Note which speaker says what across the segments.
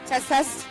Speaker 1: Test.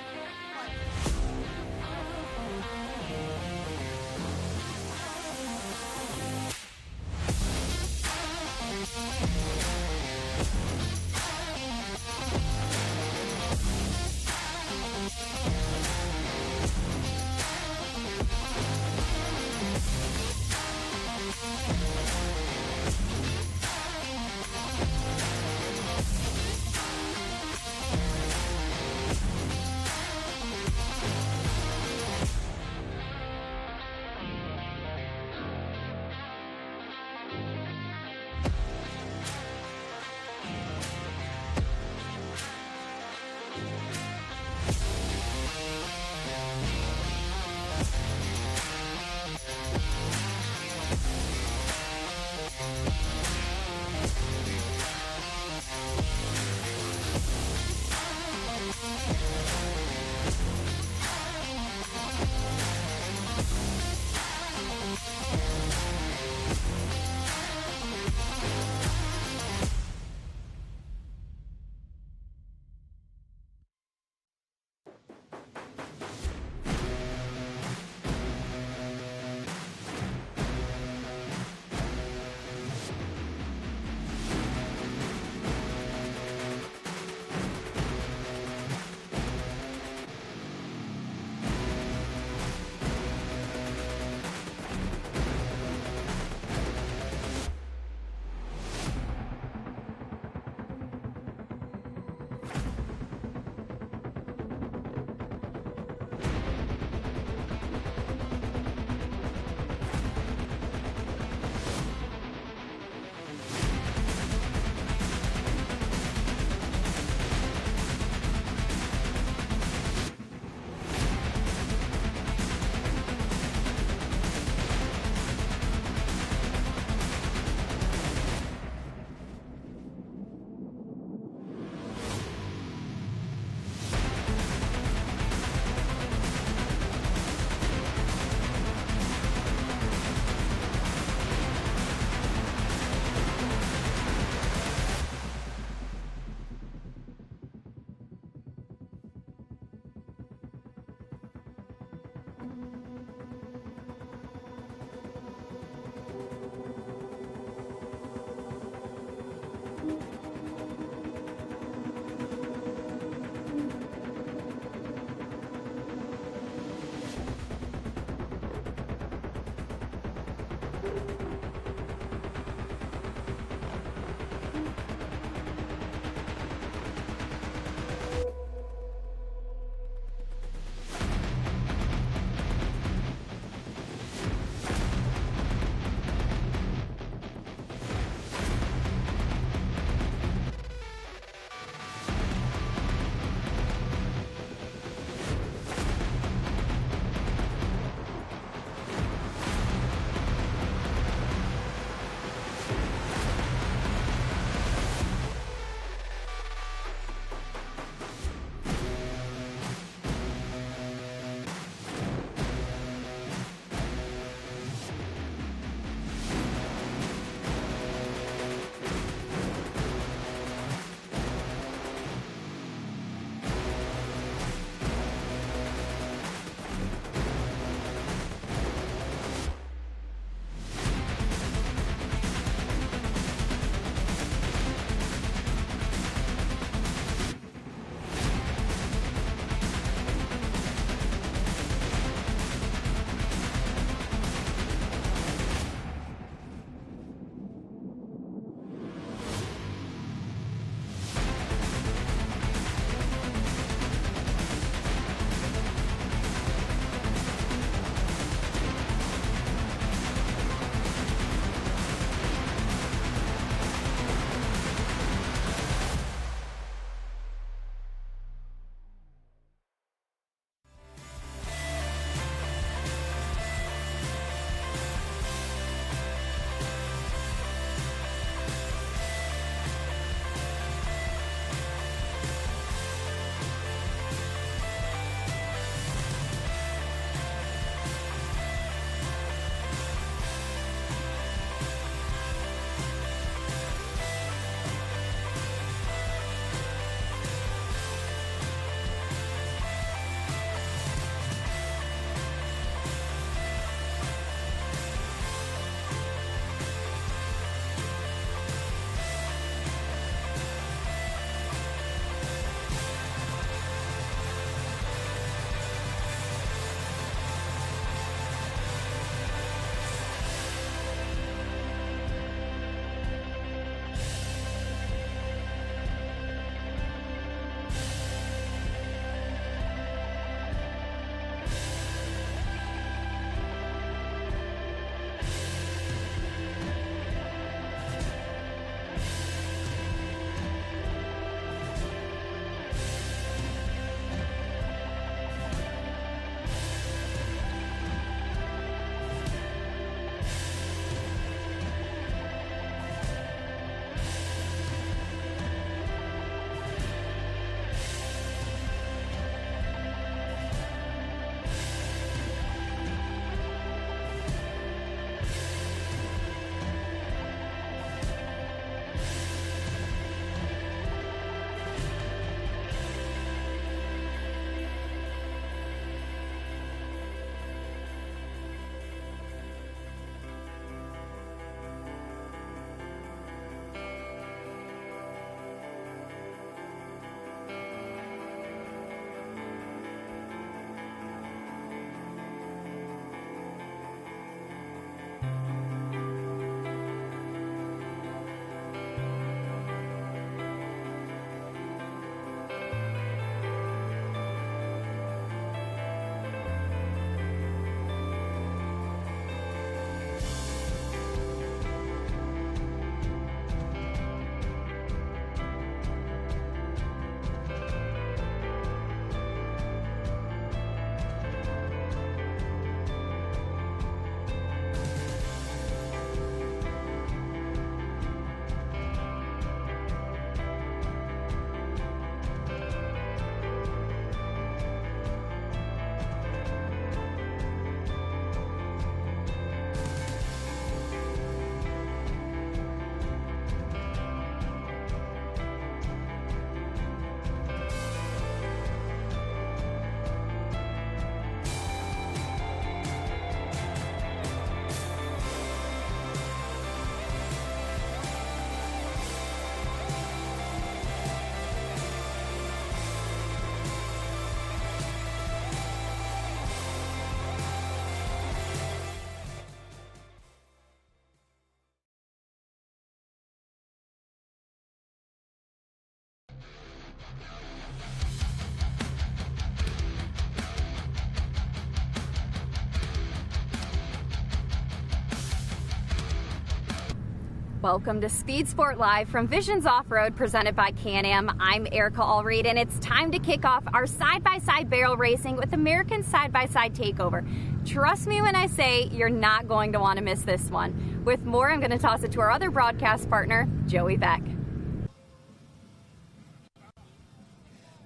Speaker 1: Welcome to Speed Sport Live from Visions Off-Road presented by Can-Am. I'm Erica Allreed, and it's time to kick off our side-by-side barrel racing with American Side-by-Side Takeover. Trust me when I say you're not going to want to miss this one. With more, I'm going to toss it to our other broadcast partner, Joey Beck.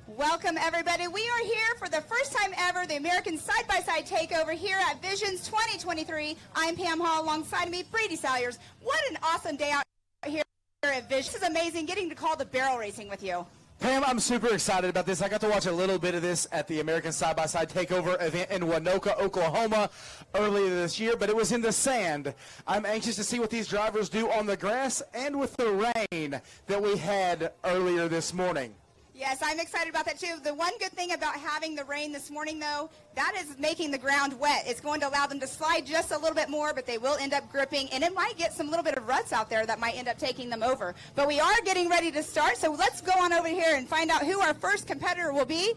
Speaker 2: Welcome, everybody. We are here for the first time ever, the American Side-by-Side Takeover here at Visions 2023. I'm Pam Hall, alongside of me, Brady Salyers. What an awesome day out here at Visions. This is amazing getting to call the barrel racing with you.
Speaker 3: Pam, I'm super excited about this. I got to watch a little bit of this at the American Side-by-Side Takeover event in Winoka, Oklahoma earlier this year, but it was in the sand. I'm anxious to see what these drivers do on the grass and with the rain that we had earlier this morning.
Speaker 2: Yes, I'm excited about that too. The one good thing about having the rain this morning, though, that is making the ground wet. It's going to allow them to slide just a little bit more, but they will end up gripping, and it might get some little bit of ruts out there that might end up taking them over. But we are getting ready to start, so let's go on over here and find out who our first competitor will be.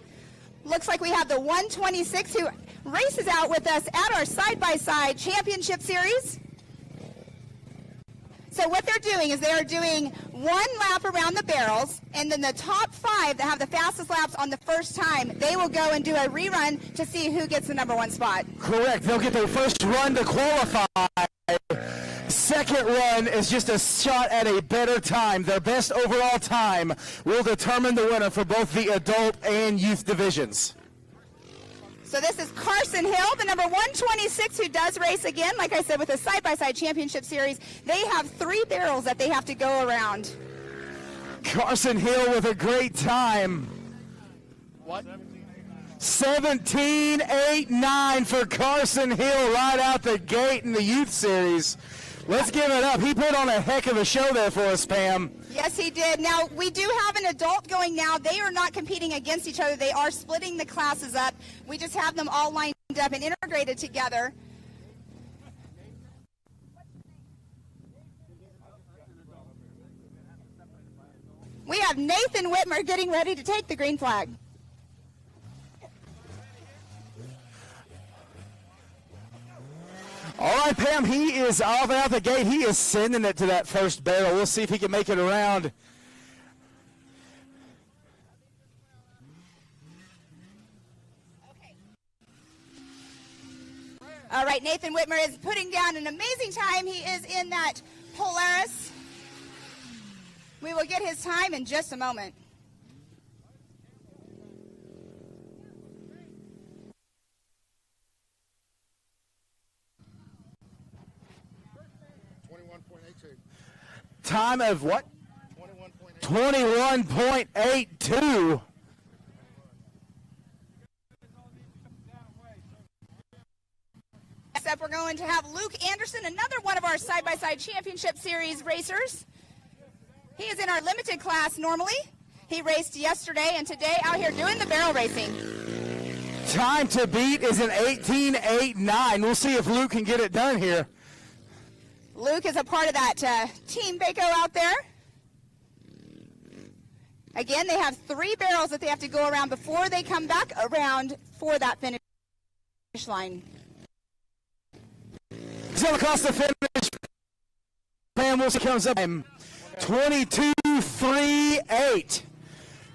Speaker 2: Looks like we have the 126 who races out with us at our side-by-side championship series. So what they're doing is they are doing one lap around the barrels, and then the top 5 that have the fastest laps on the first time, they will go and do a rerun to see who gets the #1 spot.
Speaker 3: Correct. They'll get their first run to qualify. Second run is just a shot at a better time. Their best overall time will determine the winner for both the adult and youth divisions.
Speaker 2: So this is Carson Hill, the number 126, who does race again. Like I said, with the side-by-side championship series, they have 3 barrels that they have to go around.
Speaker 3: Carson Hill with a great time. What? 17.89 for Carson Hill right out the gate in the youth series. Let's give it up. He put on a heck of a show there for us, Pam.
Speaker 2: Yes, he did. Now, we do have an adult going now. They are not competing against each other. They are splitting the classes up. We just have them all lined up and integrated together. We have Nathan Whitmer getting ready to take the green flag.
Speaker 3: All right, Pam, he is off and out the gate. He is sending it to that first barrel. We'll see if he can make it around.
Speaker 2: Okay. All right, Nathan Whitmer is putting down an amazing time. He is in that Polaris. We will get his time in just a moment.
Speaker 3: Time of what? 21.82.
Speaker 2: Next up, we're going to have Luke Anderson, another one of our side-by-side championship series racers. He is in our limited class normally. He raced yesterday and today out here doing the barrel racing.
Speaker 3: Time to beat is an 18.89. We'll see if Luke can get it done here.
Speaker 2: Luke is a part of that Team Baco out there. Again, they have 3 barrels that they have to go around before they come back around for that finish line.
Speaker 3: So across the finish, Pam Wilson comes up 22.38.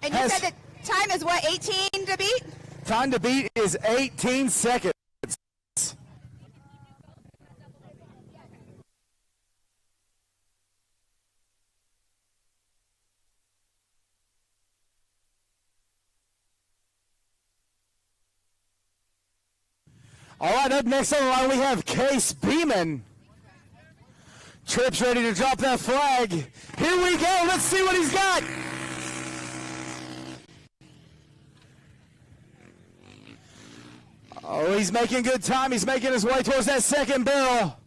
Speaker 2: And you said the time is what, 18 to beat?
Speaker 3: Time to beat is 18 seconds. All right, up next on the line, we have Case Beeman. Tripp's ready to drop that flag. Here we go. Let's see what he's got. Oh, he's making good time. He's making his way towards that second barrel.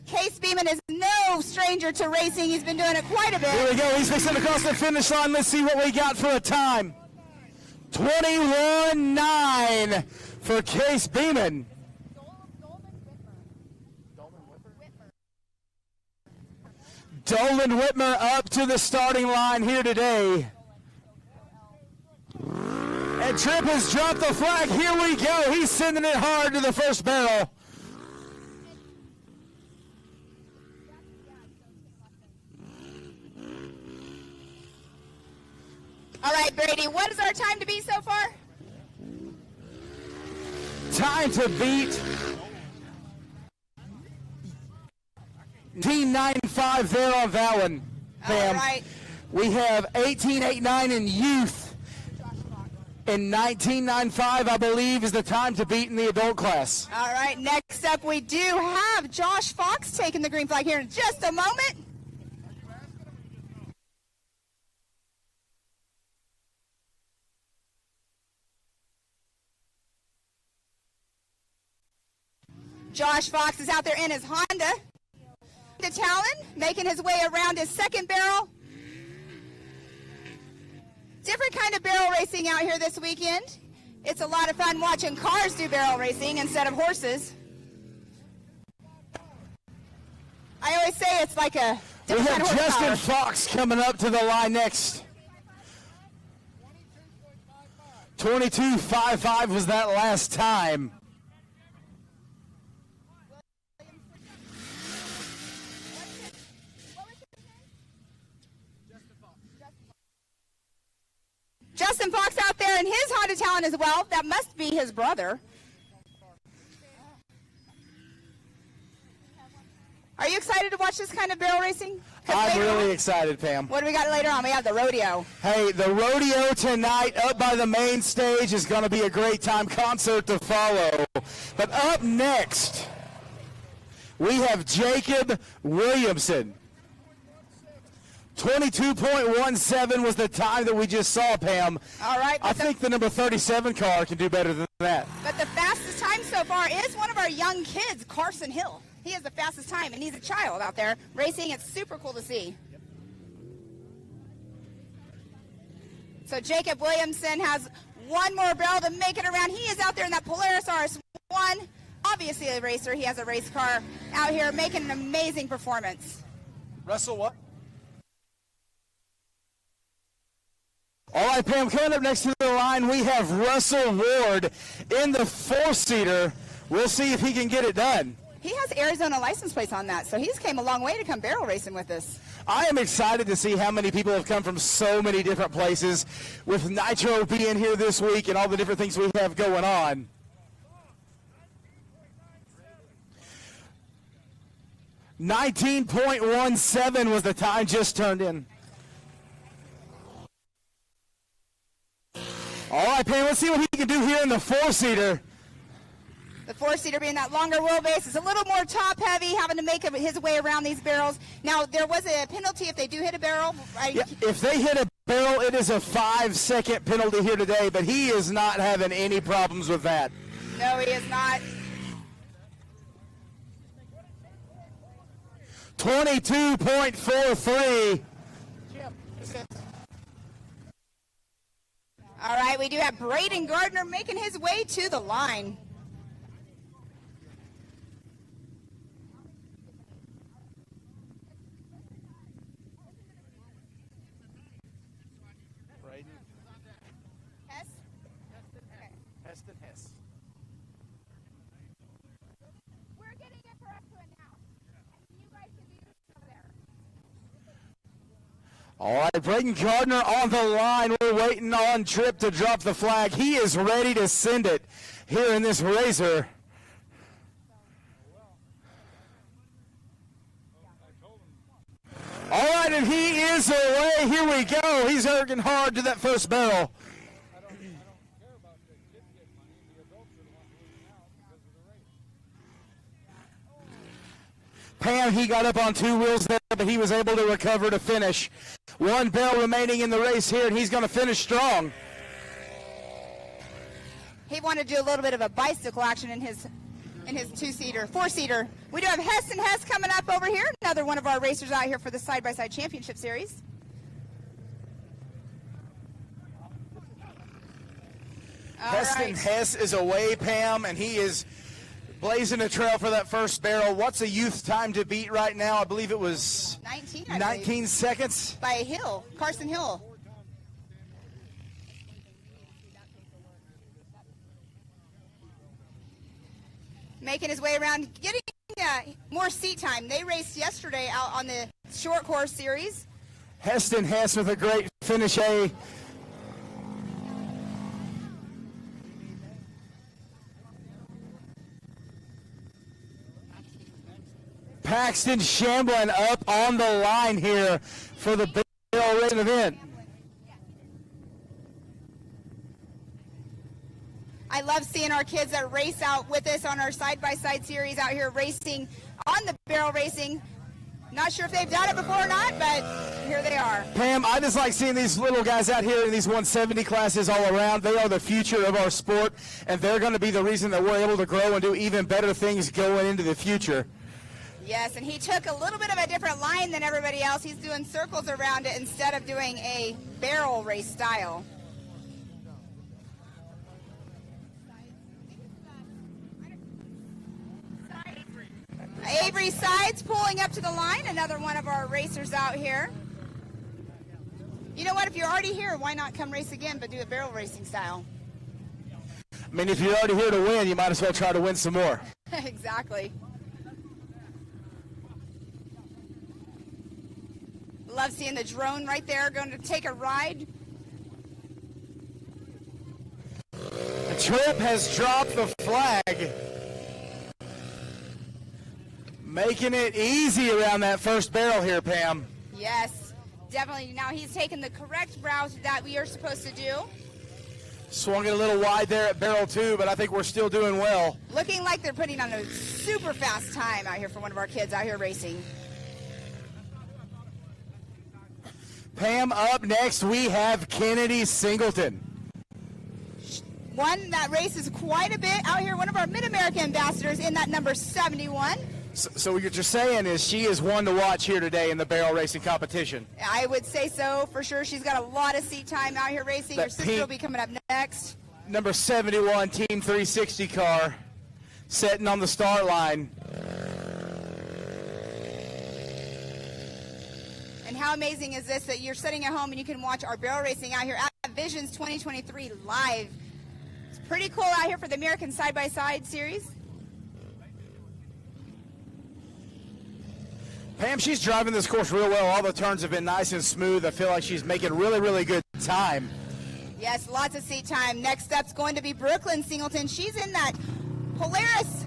Speaker 2: Case Beeman is no stranger to racing. He's been doing it quite a bit.
Speaker 3: Here we go. He's fixing to cross the finish line. Let's see what we got for a time. 21.9 for Case Beeman. Dolan Whitmer up to the starting line here today. right, Tripp has dropped the flag. Here we go. He's sending it hard to the first barrel.
Speaker 2: All right, Brady, what is our time to beat so far?
Speaker 3: Time to beat 18.95 there on that one, Pam.
Speaker 2: All right.
Speaker 3: We have 18.89 in youth. And 19.95, I believe, is the time to beat in the adult class.
Speaker 2: All right, next up we do have Josh Fox taking the green flag here in just a moment. Josh Fox is out there in his Honda. Talon making his way around his second barrel. Different kind of barrel racing out here this weekend. It's a lot of fun watching cars do barrel racing instead of horses. I always say it's like a
Speaker 3: We
Speaker 2: different kind
Speaker 3: have
Speaker 2: of horsepower.
Speaker 3: Justin Fox coming up to the line next. 22.55 was that last time.
Speaker 2: Justin Fox out there in his Honda Talon as well. That must be his brother. Are you excited to watch this kind of barrel racing? 'Cause
Speaker 3: I'm
Speaker 2: later
Speaker 3: really
Speaker 2: on-
Speaker 3: excited, Pam.
Speaker 2: What do we got later on? We have the rodeo.
Speaker 3: Hey, the rodeo tonight up by the main stage is going to be a great time concert to follow. But up next, we have Jacob Williamson. 22.17 was the time that we just saw, Pam.
Speaker 2: All right.
Speaker 3: I think the number 37 car can do better than that.
Speaker 2: But the fastest time so far is one of our young kids, Carson Hill. He has the fastest time, and he's a child out there racing. It's super cool to see. So Jacob Williamson has one more barrel to make it around. He is out there in that Polaris RS1. Obviously a racer. He has a race car out here making an amazing performance.
Speaker 3: Russell, what? All right, Pam, coming up next to the line, we have Russell Ward in the four-seater. We'll see if he can get it done.
Speaker 2: He has Arizona license plates on that, so he's came a long way to come barrel racing with us.
Speaker 3: I am excited to see how many people have come from so many different places with Nitro being here this week and all the different things we have going on. $19.17 was the time just turned in. All right, Pam, let's see what he can do here in the four-seater.
Speaker 2: The four-seater being that longer wheelbase is a little more top-heavy, having to make his way around these barrels. Now, there was a penalty if they do hit a barrel. Right?
Speaker 3: Yeah, if they hit a barrel, it is a 5-second penalty here today, but he is not having any problems with that.
Speaker 2: No, he is not.
Speaker 3: 22.43.
Speaker 2: All right, we do have Braden Gardner making his way to the line.
Speaker 3: Braden.
Speaker 2: Hess?
Speaker 3: Heston Hess.
Speaker 2: We're getting it for us to announce. And you guys can do this over there.
Speaker 3: All right, Braden Gardner on the line. We're waiting on Tripp to drop the flag. He is ready to send it here in this Razor. All right, and he is away. Here we go. He's working hard to that first barrel. Pam, he got up on two wheels there, but he was able to recover to finish. One barrel remaining in the race here, and he's going to finish strong.
Speaker 2: He wanted to do a little bit of a bicycle action in his two-seater, four-seater. We do have Heston Hess coming up over here, another one of our racers out here for the side-by-side championship series. All
Speaker 3: Heston
Speaker 2: right.
Speaker 3: Hess is away, Pam, and he is blazing a trail for that first barrel. What's a youth time to beat right now? I believe it was
Speaker 2: 19, I
Speaker 3: 19
Speaker 2: believe.
Speaker 3: seconds.
Speaker 2: By Hill, Carson Hill. Making his way around, getting more seat time. They raced yesterday out on the short course series.
Speaker 3: Heston Hess with a great finish A. Paxton Shamblin up on the line here for the barrel racing event.
Speaker 2: I love seeing our kids that race out with us on our side-by-side series out here racing on the barrel racing. Not sure if they've done it before or not, but here they are.
Speaker 3: Pam, I just like seeing these little guys out here in these 170 classes all around. They are the future of our sport, and they're going to be the reason that we're able to grow and do even better things going into the future.
Speaker 2: Yes, and he took a little bit of a different line than everybody else. He's doing circles around it instead of doing a barrel race style. Avery Sides pulling up to the line, another one of our racers out here. You know what, if you're already here, why not come race again but do a barrel racing style?
Speaker 3: I mean, if you're already here to win, you might as well try to win some more.
Speaker 2: Exactly. Love seeing the drone right there going to take a ride.
Speaker 3: The Trip has dropped the flag, making it easy around that first barrel here, Pam.
Speaker 2: Yes, definitely. Now he's taken the correct route that we are supposed to do.
Speaker 3: Swung it a little wide there at barrel 2, but I think we're still doing well.
Speaker 2: Looking like they're putting on a super fast time out here for one of our kids out here racing.
Speaker 3: Pam, up next we have Kennedy Singleton.
Speaker 2: One that races quite a bit out here, one of our Mid-America ambassadors in that number 71.
Speaker 3: So what you're saying is she is one to watch here today in the barrel racing competition.
Speaker 2: I would say so, for sure. She's got a lot of seat time out here racing. Her sister will be coming up next.
Speaker 3: Number 71 Team 360 car sitting on the start line.
Speaker 2: And how amazing is this that you're sitting at home and you can watch our barrel racing out here at Visions 2023 live. It's pretty cool out here for the American Side-by-Side Series.
Speaker 3: Pam, she's driving this course real well. All the turns have been nice and smooth. I feel like she's making really, really good time.
Speaker 2: Yes, lots of seat time. Next up's going to be Brooklyn Singleton. She's in that Polaris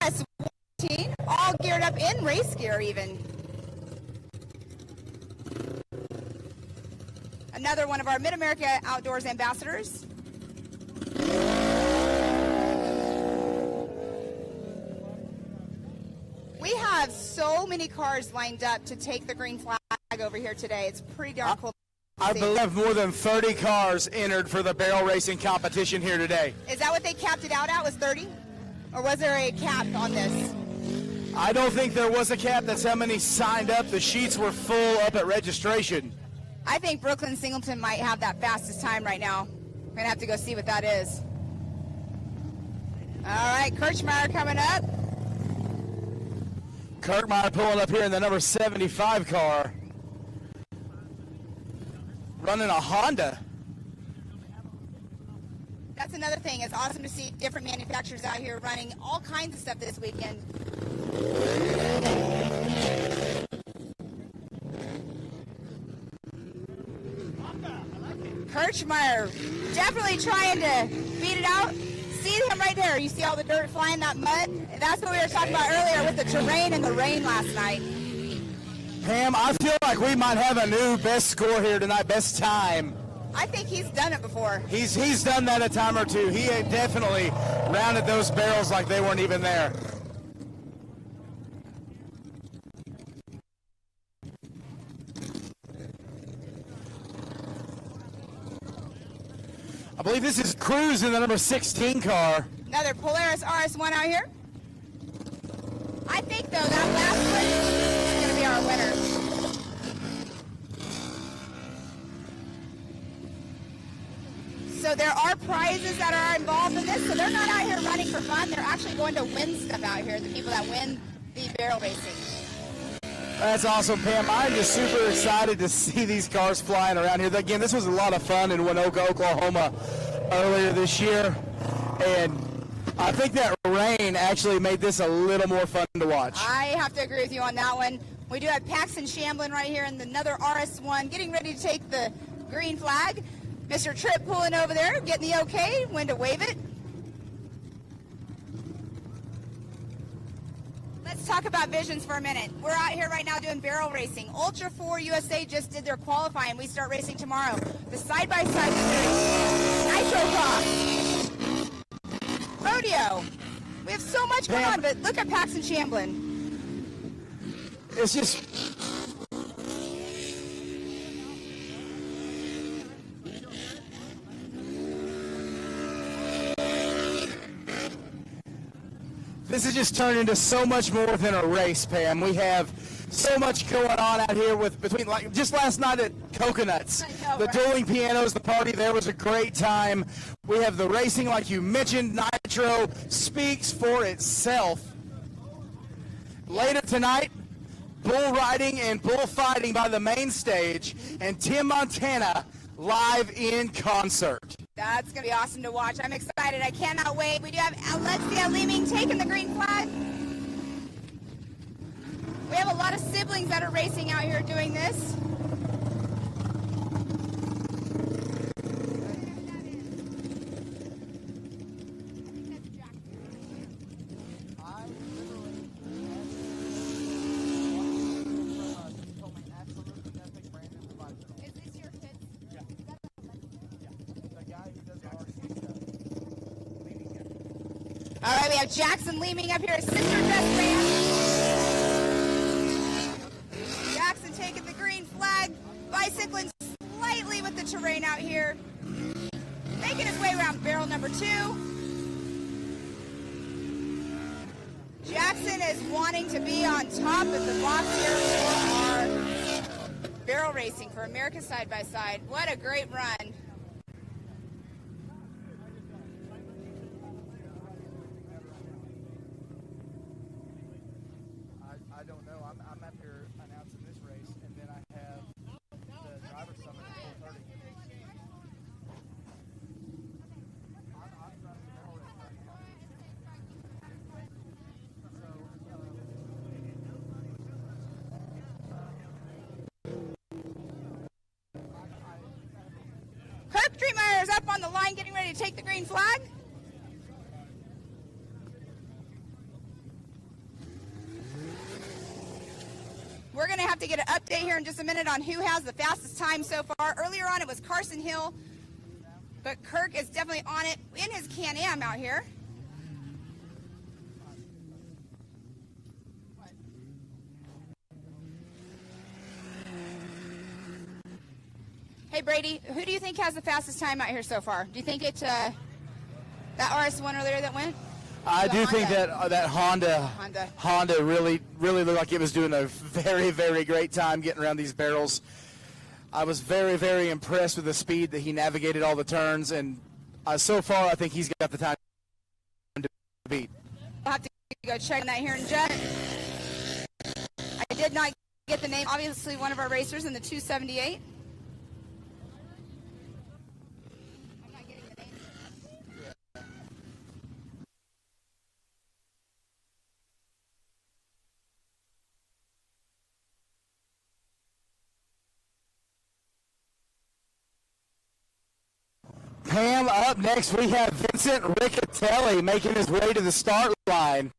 Speaker 2: RS-14, all geared up in race gear even. Another one of our Mid-America Outdoors ambassadors. We have so many cars lined up to take the green flag over here today. It's pretty darn cool.
Speaker 3: I believe more than 30 cars entered for the barrel racing competition here today.
Speaker 2: Is that what they capped it out at, was 30? Or was there a cap on this?
Speaker 3: I don't think there was a cap. That's how many signed up. The sheets were full up at registration.
Speaker 2: I think Brooklyn Singleton might have that fastest time right now. We're going to have to go see what that is. All right, Kirchmeyer coming up.
Speaker 3: Kirkmeyer pulling up here in the number 75 car. Running a Honda.
Speaker 2: That's another thing. It's awesome to see different manufacturers out here running all kinds of stuff this weekend. Kirchmeyer definitely trying to beat it out. See him right there. You see all the dirt flying, that mud? That's what we were talking about earlier with the terrain and the rain last night.
Speaker 3: Pam, I feel like we might have a new best score here tonight, best time.
Speaker 2: I think he's done it before.
Speaker 3: He's done that a time or two. He definitely rounded those barrels like they weren't even there. I believe this is Cruz in the number 16 car.
Speaker 2: Another Polaris RS1 out here. I think, though, that last one is going to be our winner. So there are prizes that are involved in this, so they're not out here running for fun. They're actually going to win stuff out here, the people that win the barrel racing.
Speaker 3: That's awesome, Pam. I'm just super excited to see these cars flying around here. Again, this was a lot of fun in Winoka, Oklahoma earlier this year. And I think that rain actually made this a little more fun to watch.
Speaker 2: I have to agree with you on that one. We do have Paxton Shamblin right here in another RS1 getting ready to take the green flag. Mr. Tripp pulling over there, getting the okay, when to wave it. Let's talk about visions for a minute. We're out here right now doing barrel racing. Ultra 4 USA just did their qualifying. We start racing tomorrow. The side-by-side Nitro Cross, Rodeo. We have so much going on, but look at Paxton Shamblin.
Speaker 3: It's just... This has just turned into so much more than a race, Pam. We have so much going on out here between, like, just last night at Coconuts. The dueling pianos, the party there was a great time. We have the racing, like you mentioned. Nitro speaks for itself. Later tonight, bull riding and bullfighting by the main stage, and Tim Montana live in concert.
Speaker 2: That's going to be awesome to watch. I'm excited. I cannot wait. We do have Alexia Leeming taking the green flag. We have a lot of siblings that are racing out here doing this. All right, we have Jackson Leeming up here, sister best man. Jackson taking the green flag, bicycling slightly with the terrain out here, making his way around barrel number 2. Jackson is wanting to be on top of the box here for our barrel racing for America Side by Side. What a great run.
Speaker 3: I don't know. I'm up here announcing this race, and then I have the driver's summit at 4:30.
Speaker 2: Kirk Dreamer is up on the line getting ready to take the green flag. We're going to have to get an update here in just a minute on who has the fastest time so far. Earlier on it was Carson Hill, but Kirk is definitely on it in his Can-Am out here. Hey Brady, who do you think has the fastest time out here so far? Do you think it's that RS1 earlier that went?
Speaker 3: I do think that Honda really looked like it was doing a very, very great time getting around these barrels. I was very, very impressed with the speed that he navigated all the turns, and so far I think he's got the time to beat.
Speaker 2: I'll have to go check on that here in just. I did not get the name. Obviously, one of our racers in the 278.
Speaker 3: Pam, up next we have Vincent Riccatelli making his way to the start line.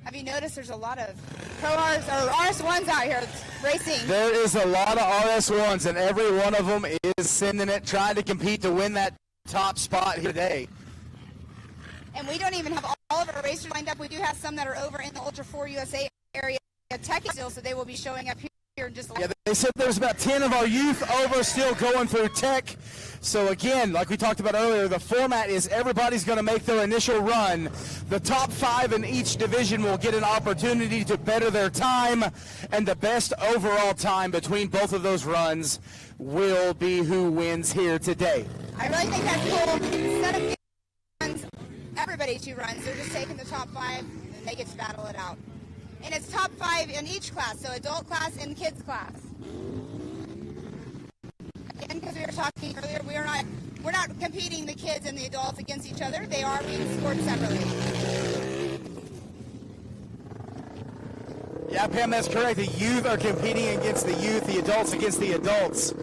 Speaker 2: Have you noticed there's a lot of Pro Rs or RS1s out here racing?
Speaker 3: There is a lot of RS1s, and every one of them is sending it, trying to compete to win that top spot here today.
Speaker 2: And we don't even have all of our racers lined up. We do have some that are over in the Ultra 4 USA area tech still, so they will be showing up here. Yeah,
Speaker 3: they said there's about 10 of our youth over still going through tech. So again, like we talked about earlier, the format is everybody's going to make their initial run. The top 5 in each division will get an opportunity to better their time, and the best overall time between both of those runs will be who wins here today.
Speaker 2: I really think that's cool. Instead of runs, everybody 2 runs, they're just taking the top 5 and they get to battle it out. And it's top 5 in each class, so adult class and kids class. Again, because we were talking earlier, we are not we're not competing the kids and the adults against each other. They are being scored separately.
Speaker 3: Yeah, Pam, that's correct. The youth are competing against the youth, the adults against the adults.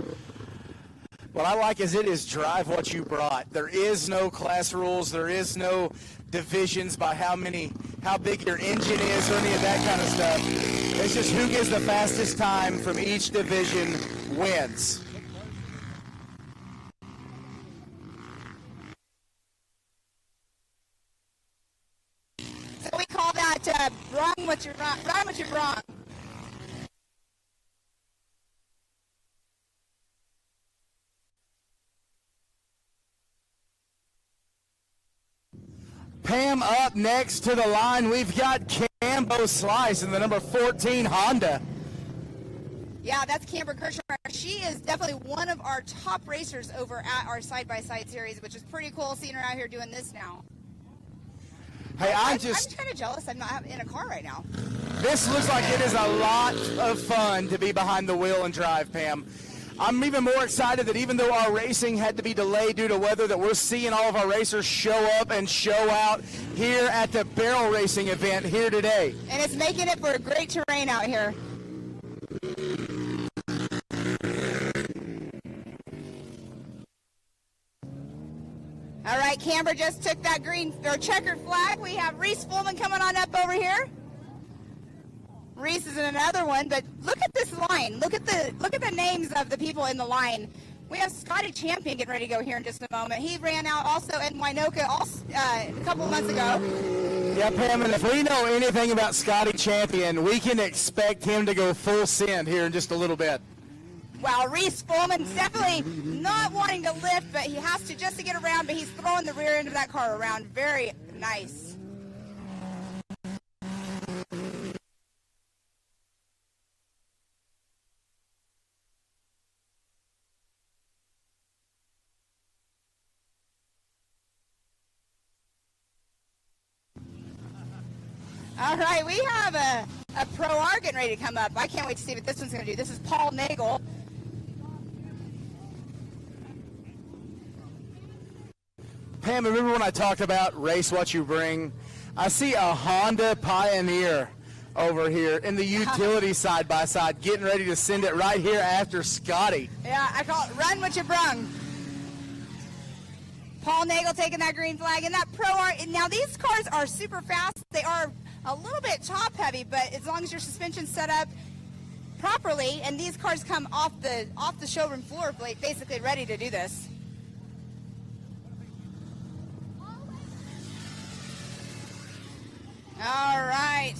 Speaker 3: What I like is it is drive what you brought. There is no class rules. There is no divisions by how big your engine is or any of that kind of stuff. It's just who gets the fastest time from each division wins.
Speaker 2: So we call that run what you brung.
Speaker 3: Pam, up next to the line, we've got Cambo Slice in the number 14 Honda.
Speaker 2: Yeah, that's Camber Kirschner. She is definitely one of our top racers over at our side-by-side series, which is pretty cool seeing her out here doing this now.
Speaker 3: Hey, I'm
Speaker 2: kind of jealous I'm not in a car right now.
Speaker 3: This looks like it is a lot of fun to be behind the wheel and drive, Pam. I'm even more excited that even though our racing had to be delayed due to weather, that we're seeing all of our racers show up and show out here at the barrel racing event here today.
Speaker 2: And it's making it for a great terrain out here. All right, Camber just took that green or checkered flag. We have Reese Fullman coming on up over here. Reese is in another one, but look at this line. Look at the names of the people in the line. We have Scotty Champion getting ready to go here in just a moment. He ran out also in Winoka a couple of months ago.
Speaker 3: Yeah, Pam, and if we know anything about Scotty Champion, we can expect him to go full send here in just a little bit.
Speaker 2: Wow, Reese Fullman's definitely not wanting to lift, but he has to just to get around, but he's throwing the rear end of that car around. Very nice. All right, we have a Pro R getting ready to come up. I can't wait to see what this one's going to do. This is Paul Nagel.
Speaker 3: Pam, remember when I talked about race what you bring? I see a Honda Pioneer over here in the utility side-by-side getting ready to send it right here after Scotty.
Speaker 2: Yeah, I call it run what you brung. Paul Nagel taking that green flag. And that Pro R, now these cars are super fast. They are a little bit top heavy, but as long as your suspension's set up properly, and these cars come off the showroom floor basically ready to do this. All right.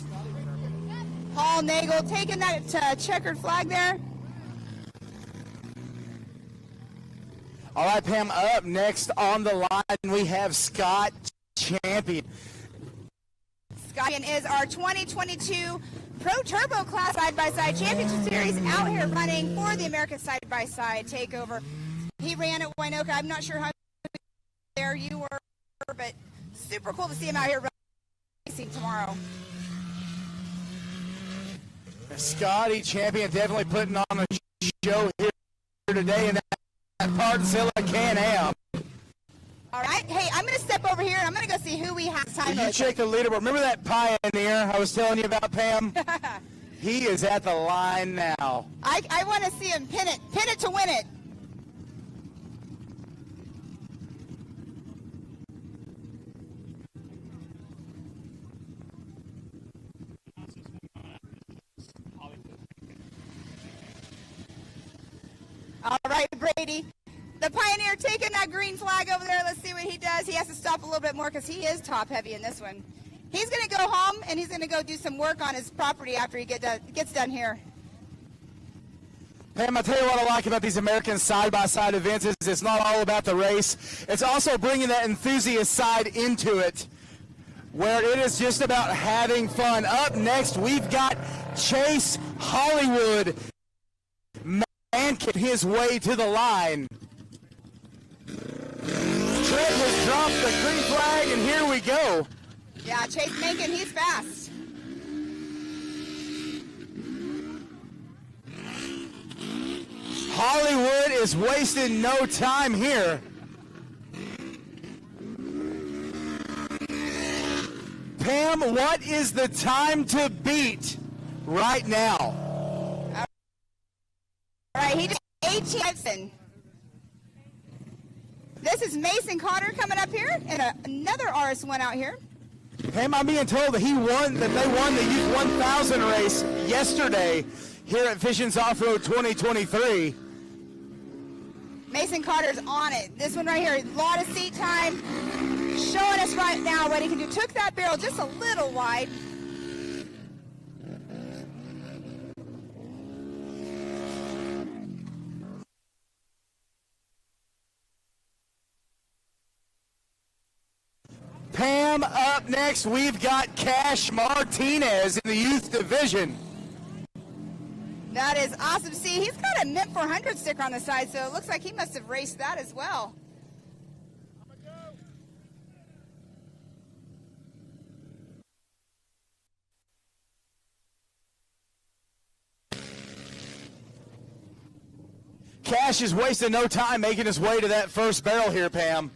Speaker 2: Paul Nagel taking that checkered flag there.
Speaker 3: All right, Pam, up next on the line, we have Scott Champion.
Speaker 2: Scott is our 2022 Pro Turbo Class Side-by-Side Championship Series out here running for the American Side-by-Side Takeover. He ran at Winoka. I'm not sure how there you were, but super cool to see him out here racing tomorrow.
Speaker 3: Scotty Champion definitely putting on a show here today in that Partzilla Can-Am.
Speaker 2: All right. Hey, I'm going to step over here. I'm going to go see who we have time.
Speaker 3: You check the leaderboard. Remember that Pioneer I was telling you about, Pam? He is at the line now.
Speaker 2: I want to see him pin it to win it. All right, Brady. The Pioneer taking that green flag over there. Let's see what he does. He has to stop a little bit more because he is top heavy in this one. He's going to go home, and he's going to go do some work on his property after he gets done here.
Speaker 3: Pam, I'll tell you what I like about these American side-by-side events is it's not all about the race. It's also bringing that enthusiast side into it, where it is just about having fun. Up next, we've got Chase Hollywood manking his way to the line. Trent has dropped the green flag, and here we go.
Speaker 2: Yeah, Chase Mankin, he's fast.
Speaker 3: Hollywood is wasting no time here. Pam, what is the time to beat right now?
Speaker 2: All right, he just 18. This is Mason Cotter coming up here, and another RS1 out here.
Speaker 3: Pam, I'm being told that they won the Youth 1000 race yesterday here at Visions Off-Road 2023.
Speaker 2: Mason Carter's on it. This one right here, a lot of seat time, showing us right now what he can do. Took that barrel just a little wide.
Speaker 3: Pam, up next, we've got Cash Martinez in the youth division.
Speaker 2: That is awesome. See, he's got a Mint 400 sticker on the side, so it looks like he must have raced that as well.
Speaker 3: Cash is wasting no time making his way to that first barrel here, Pam.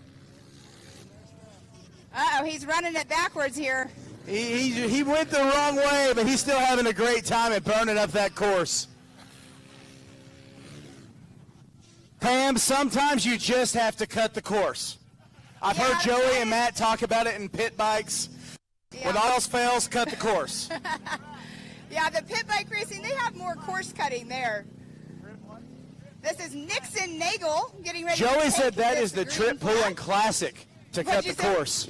Speaker 2: Uh-oh, he's running it backwards here.
Speaker 3: He went the wrong way, but he's still having a great time at burning up that course. Pam, sometimes you just have to cut the course. I've heard Joey and Matt talk about it in pit bikes. Yeah. When all else fails, cut the course.
Speaker 2: Yeah, the pit bike racing, they have more course cutting there. This is Nixon Nagel getting ready
Speaker 3: Joey
Speaker 2: to
Speaker 3: said that is the Trip Pulling Classic to cut the course.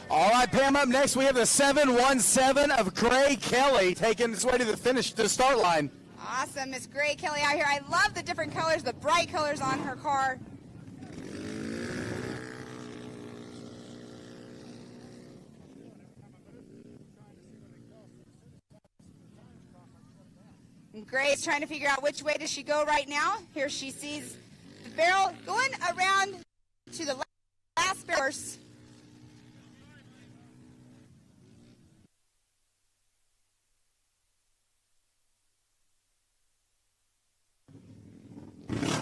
Speaker 3: All right, Pam, up next we have the 717 of Gray Kelly taking its way to the start line.
Speaker 2: Awesome, Miss Gray Kelly out here. I love the different colors, the bright colors on her car. And Gray's trying to figure out which way does she go right now. Here she sees the barrel going around to the last barrel.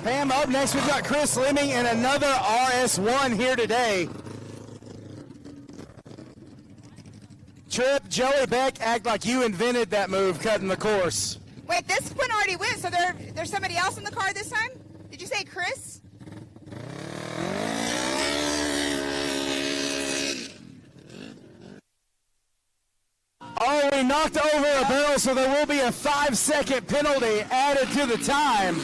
Speaker 3: Pam, up next we've got Chris Lemming and another RS1 here today. Trip, Joey Beck, act like you invented that move, cutting the course.
Speaker 2: Wait, this one already went, so there's somebody else in the car this time? Did you say Chris?
Speaker 3: Oh, we knocked over a barrel, so there will be a 5-second penalty added to the time.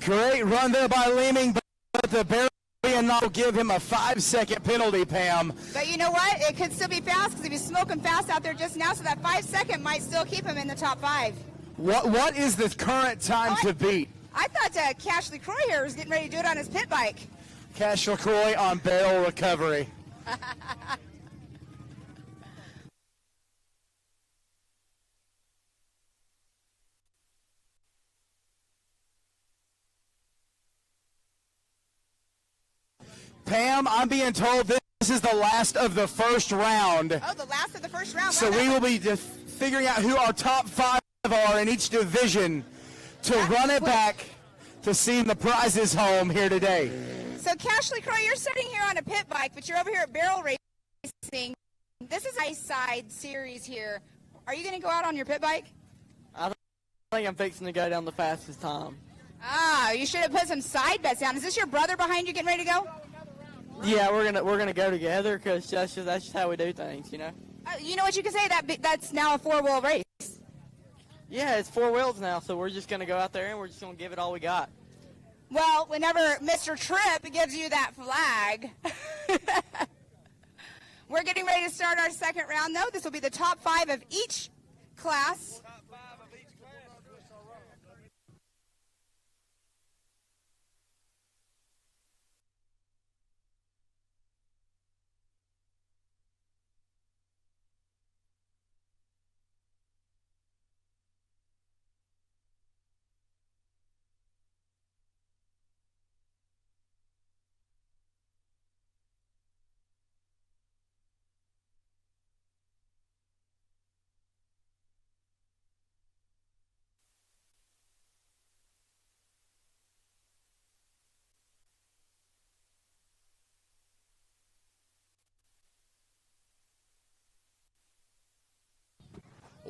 Speaker 3: Great run there by Leeming, but the barrel and not will give him a 5-second penalty, Pam.
Speaker 2: But you know what? It could still be fast because he was smoking fast out there just now, so that 5-second might still keep him in the top 5.
Speaker 3: What is the current time to beat?
Speaker 2: I thought Cash LaCroix here was getting ready to do it on his pit bike.
Speaker 3: Cash LaCroix on barrel recovery. Pam, I'm being told this is the last of the first round.
Speaker 2: Oh, the last of the first round.
Speaker 3: So we will be figuring out who our top 5 are in each division to run it back to see the prizes home here today.
Speaker 2: So Cash LaCroix, you're sitting here on a pit bike, but you're over here at barrel racing. This is a side series here. Are you going to go out on your pit bike?
Speaker 4: I think I'm fixing to go down the fastest time.
Speaker 2: Ah, you should have put some side bets down. Is this your brother behind you getting ready to go?
Speaker 4: Yeah, we're gonna go together because that's just how we do things, you know.
Speaker 2: You know what you can say? That's now a 4-wheel race.
Speaker 4: Yeah, it's 4 wheels now, so we're just gonna go out there and we're just gonna give it all we got.
Speaker 2: Well, whenever Mr. Tripp gives you that flag, we're getting ready to start our second round. Though this will be the top 5 of each class.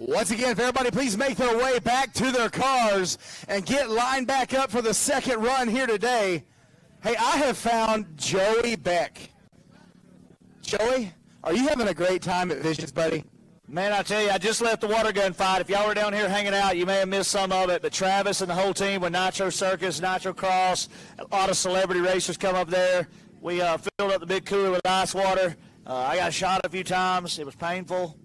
Speaker 3: Once again, if everybody please make their way back to their cars and get lined back up for the second run here today. Hey, I have found Joey Beck. Joey, are you having a great time at Visions, buddy?
Speaker 5: Man, I tell you, I just left the water gun fight. If y'all were down here hanging out, you may have missed some of it, but Travis and the whole team with Nitro Circus, Nitro Cross, a lot of celebrity racers come up there. We filled up the big cooler with ice water. I got shot a few times. It was painful.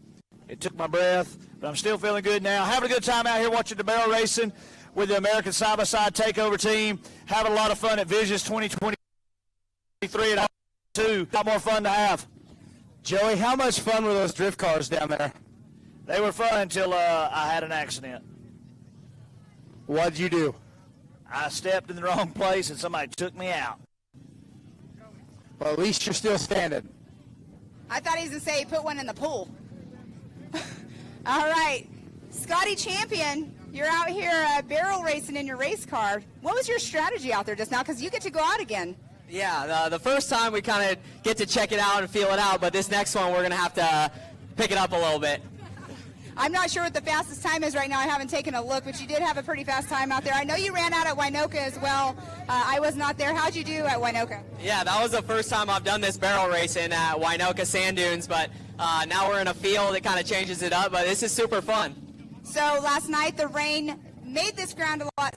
Speaker 5: It took my breath, but I'm still feeling good now. Having a good time out here watching the barrel racing with the American Side-by-Side Takeover team. Having a lot of fun at Visions 2023 and 2. A lot more fun to have.
Speaker 3: Joey, how much fun were those drift cars down there?
Speaker 5: They were fun until I had an accident.
Speaker 3: What did you do?
Speaker 5: I stepped in the wrong place and somebody took me out.
Speaker 3: Well, at least you're still standing.
Speaker 2: I thought he was going to say he put one in the pool. All right. Scotty Champion, you're out here barrel racing in your race car. What was your strategy out there just now? Because you get to go out again.
Speaker 6: Yeah, the first time we kind of get to check it out and feel it out, but this next one we're going to have to pick it up a little bit.
Speaker 2: I'm not sure what the fastest time is right now. I haven't taken a look, but you did have a pretty fast time out there. I know you ran out at Winoka as well. I was not there. How'd you do at Winoka?
Speaker 6: Yeah, that was the first time I've done this barrel racing at Winoka Sand Dunes, but now we're in a field. It kind of changes it up, but this is super fun.
Speaker 2: So last night the rain made this ground a lot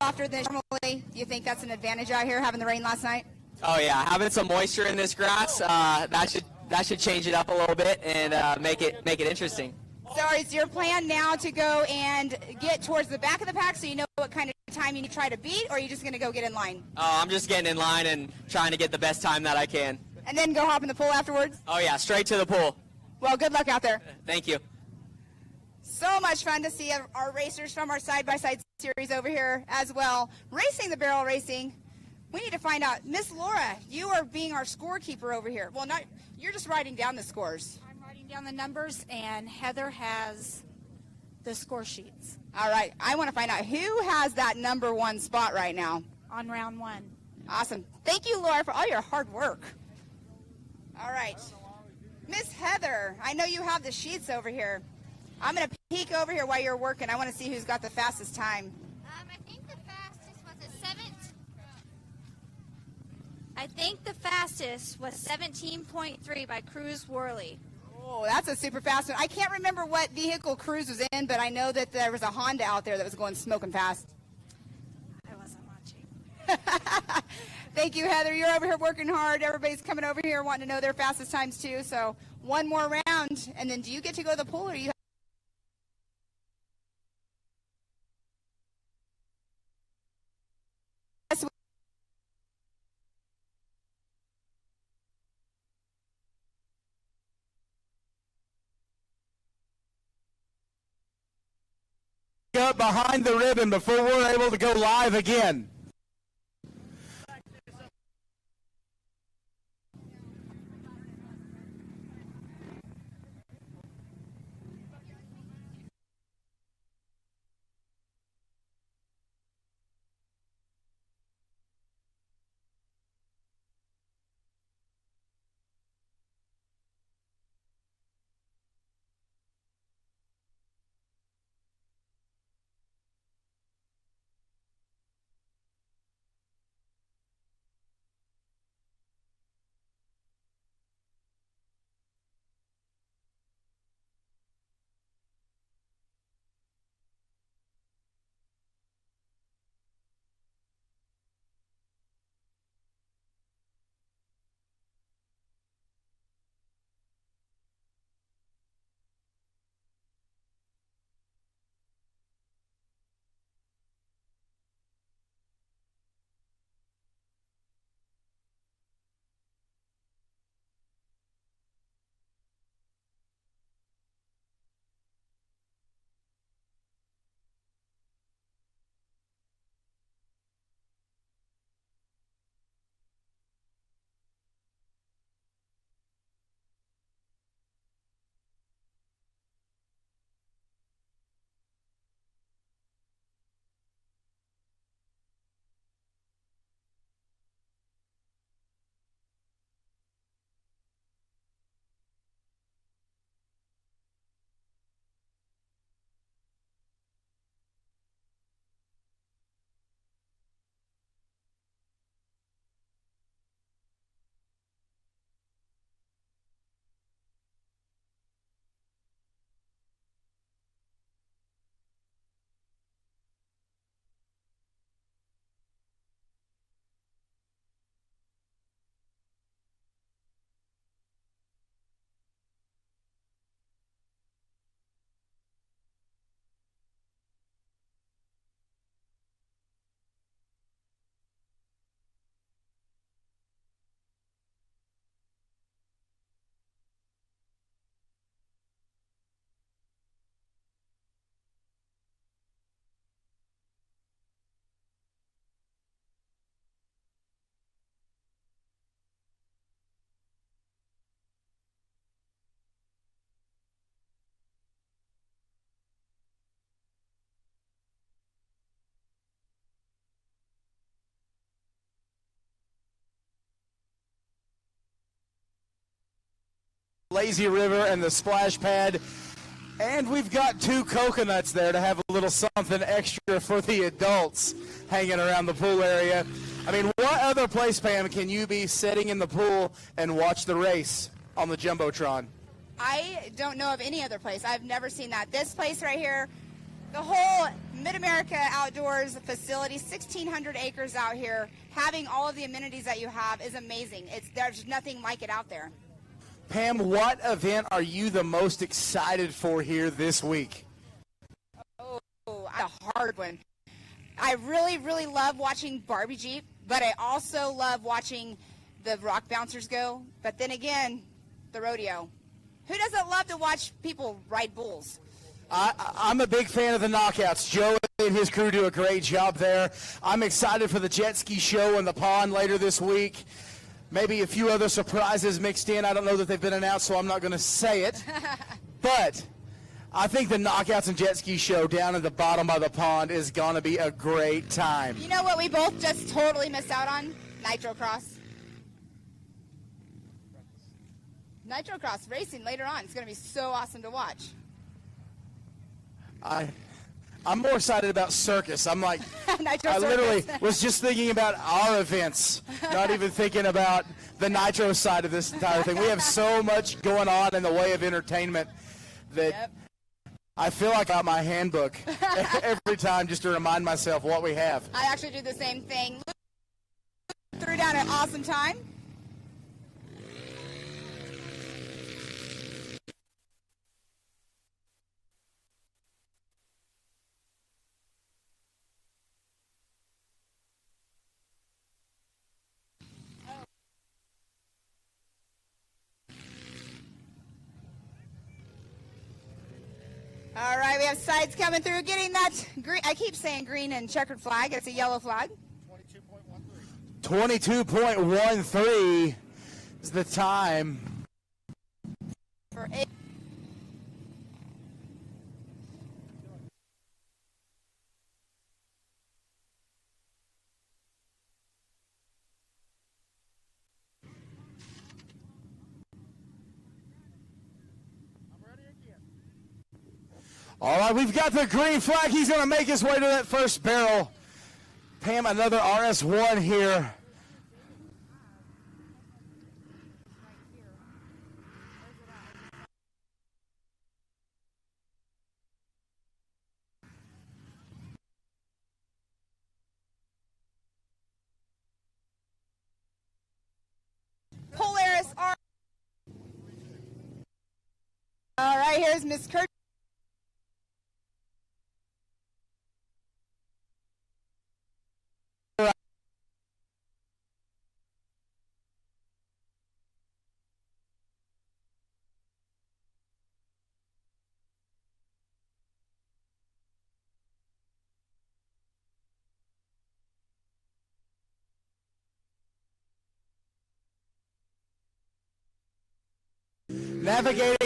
Speaker 2: softer than normally. Do you think that's an advantage out here, having the rain last night?
Speaker 6: Oh yeah, having some moisture in this grass, that should change it up a little bit and make it interesting.
Speaker 2: So is your plan now to go and get towards the back of the pack so you know what kind of time you need to try to beat, or are you just going to go get in line?
Speaker 6: Oh, I'm just getting in line and trying to get the best time that I can.
Speaker 2: And then go hop in the pool afterwards?
Speaker 6: Oh yeah, straight to the pool.
Speaker 2: Well, good luck out there.
Speaker 6: Thank you.
Speaker 2: So much fun to see our racers from our side-by-side series over here as well, racing the barrel racing. We need to find out. Miss Laura, you are being our scorekeeper over here. Well, not you're just writing down the scores.
Speaker 7: I'm writing down the numbers, and Heather has the score sheets
Speaker 2: All right. I want to find out who has that number one spot right now.
Speaker 7: on round one.
Speaker 2: Awesome. Thank you, Laura, for all your hard work. All right. Miss Heather, I know you have the sheets over here. I'm going to peek over here while you're working. I want to see who's got the fastest time.
Speaker 8: I think the fastest was a 7. I think the fastest was 17.3 by Cruz Worley.
Speaker 2: Oh, that's a super fast one. I can't remember what vehicle Cruz was in, but I know that there was a Honda out there that was going smoking fast.
Speaker 7: I wasn't watching.
Speaker 2: Thank you, Heather. You're over here working hard. Everybody's coming over here wanting to know their fastest times, too. So one more round, and then do you get to go to the pool, or you
Speaker 3: Up behind the ribbon before we're able to go live again. lazy river and the splash pad. And we've got 2 coconuts there to have a little something extra for the adults hanging around the pool area. I mean, what other place, Pam, can you be sitting in the pool and watch the race on the Jumbotron?
Speaker 2: I don't know of any other place. I've never seen that. This place right here, the whole Mid-America Outdoors facility, 1,600 acres out here, having all of the amenities that you have is amazing. There's nothing like it out there.
Speaker 3: Pam, what event are you the most excited for here this week?
Speaker 2: Oh, a hard one. I really, really love watching Barbie Jeep, but I also love watching the rock bouncers go. But then again, the rodeo. Who doesn't love to watch people ride bulls?
Speaker 3: I'm a big fan of the knockouts. Joe and his crew do a great job there. I'm excited for the jet ski show in the pond later this week. Maybe a few other surprises mixed in. I don't know that they've been announced, so I'm not going to say it. But I think the knockouts and jet ski show down at the bottom of the pond is going to be a great time.
Speaker 2: You know what we both just totally missed out on? Nitro Cross. Nitro Cross racing later on. It's going to be so awesome to watch.
Speaker 3: I'm more excited about circus. I'm like, I literally was just thinking about our events, not even thinking about the nitro side of this entire thing. We have so much going on in the way of entertainment that I feel like I got my handbook every time just to remind myself what we have.
Speaker 2: I actually do the same thing. Threw down an awesome time. All right, we have sides coming through, getting that green. I keep saying green and checkered flag. It's a yellow flag.
Speaker 3: 22.13 is the time.
Speaker 2: For 8.
Speaker 3: All right, we've got the green flag. He's going to make his way to that first barrel. Pam, another RS1 here.
Speaker 2: Polaris R. All right, here's Miss Kurt.
Speaker 3: Navigating.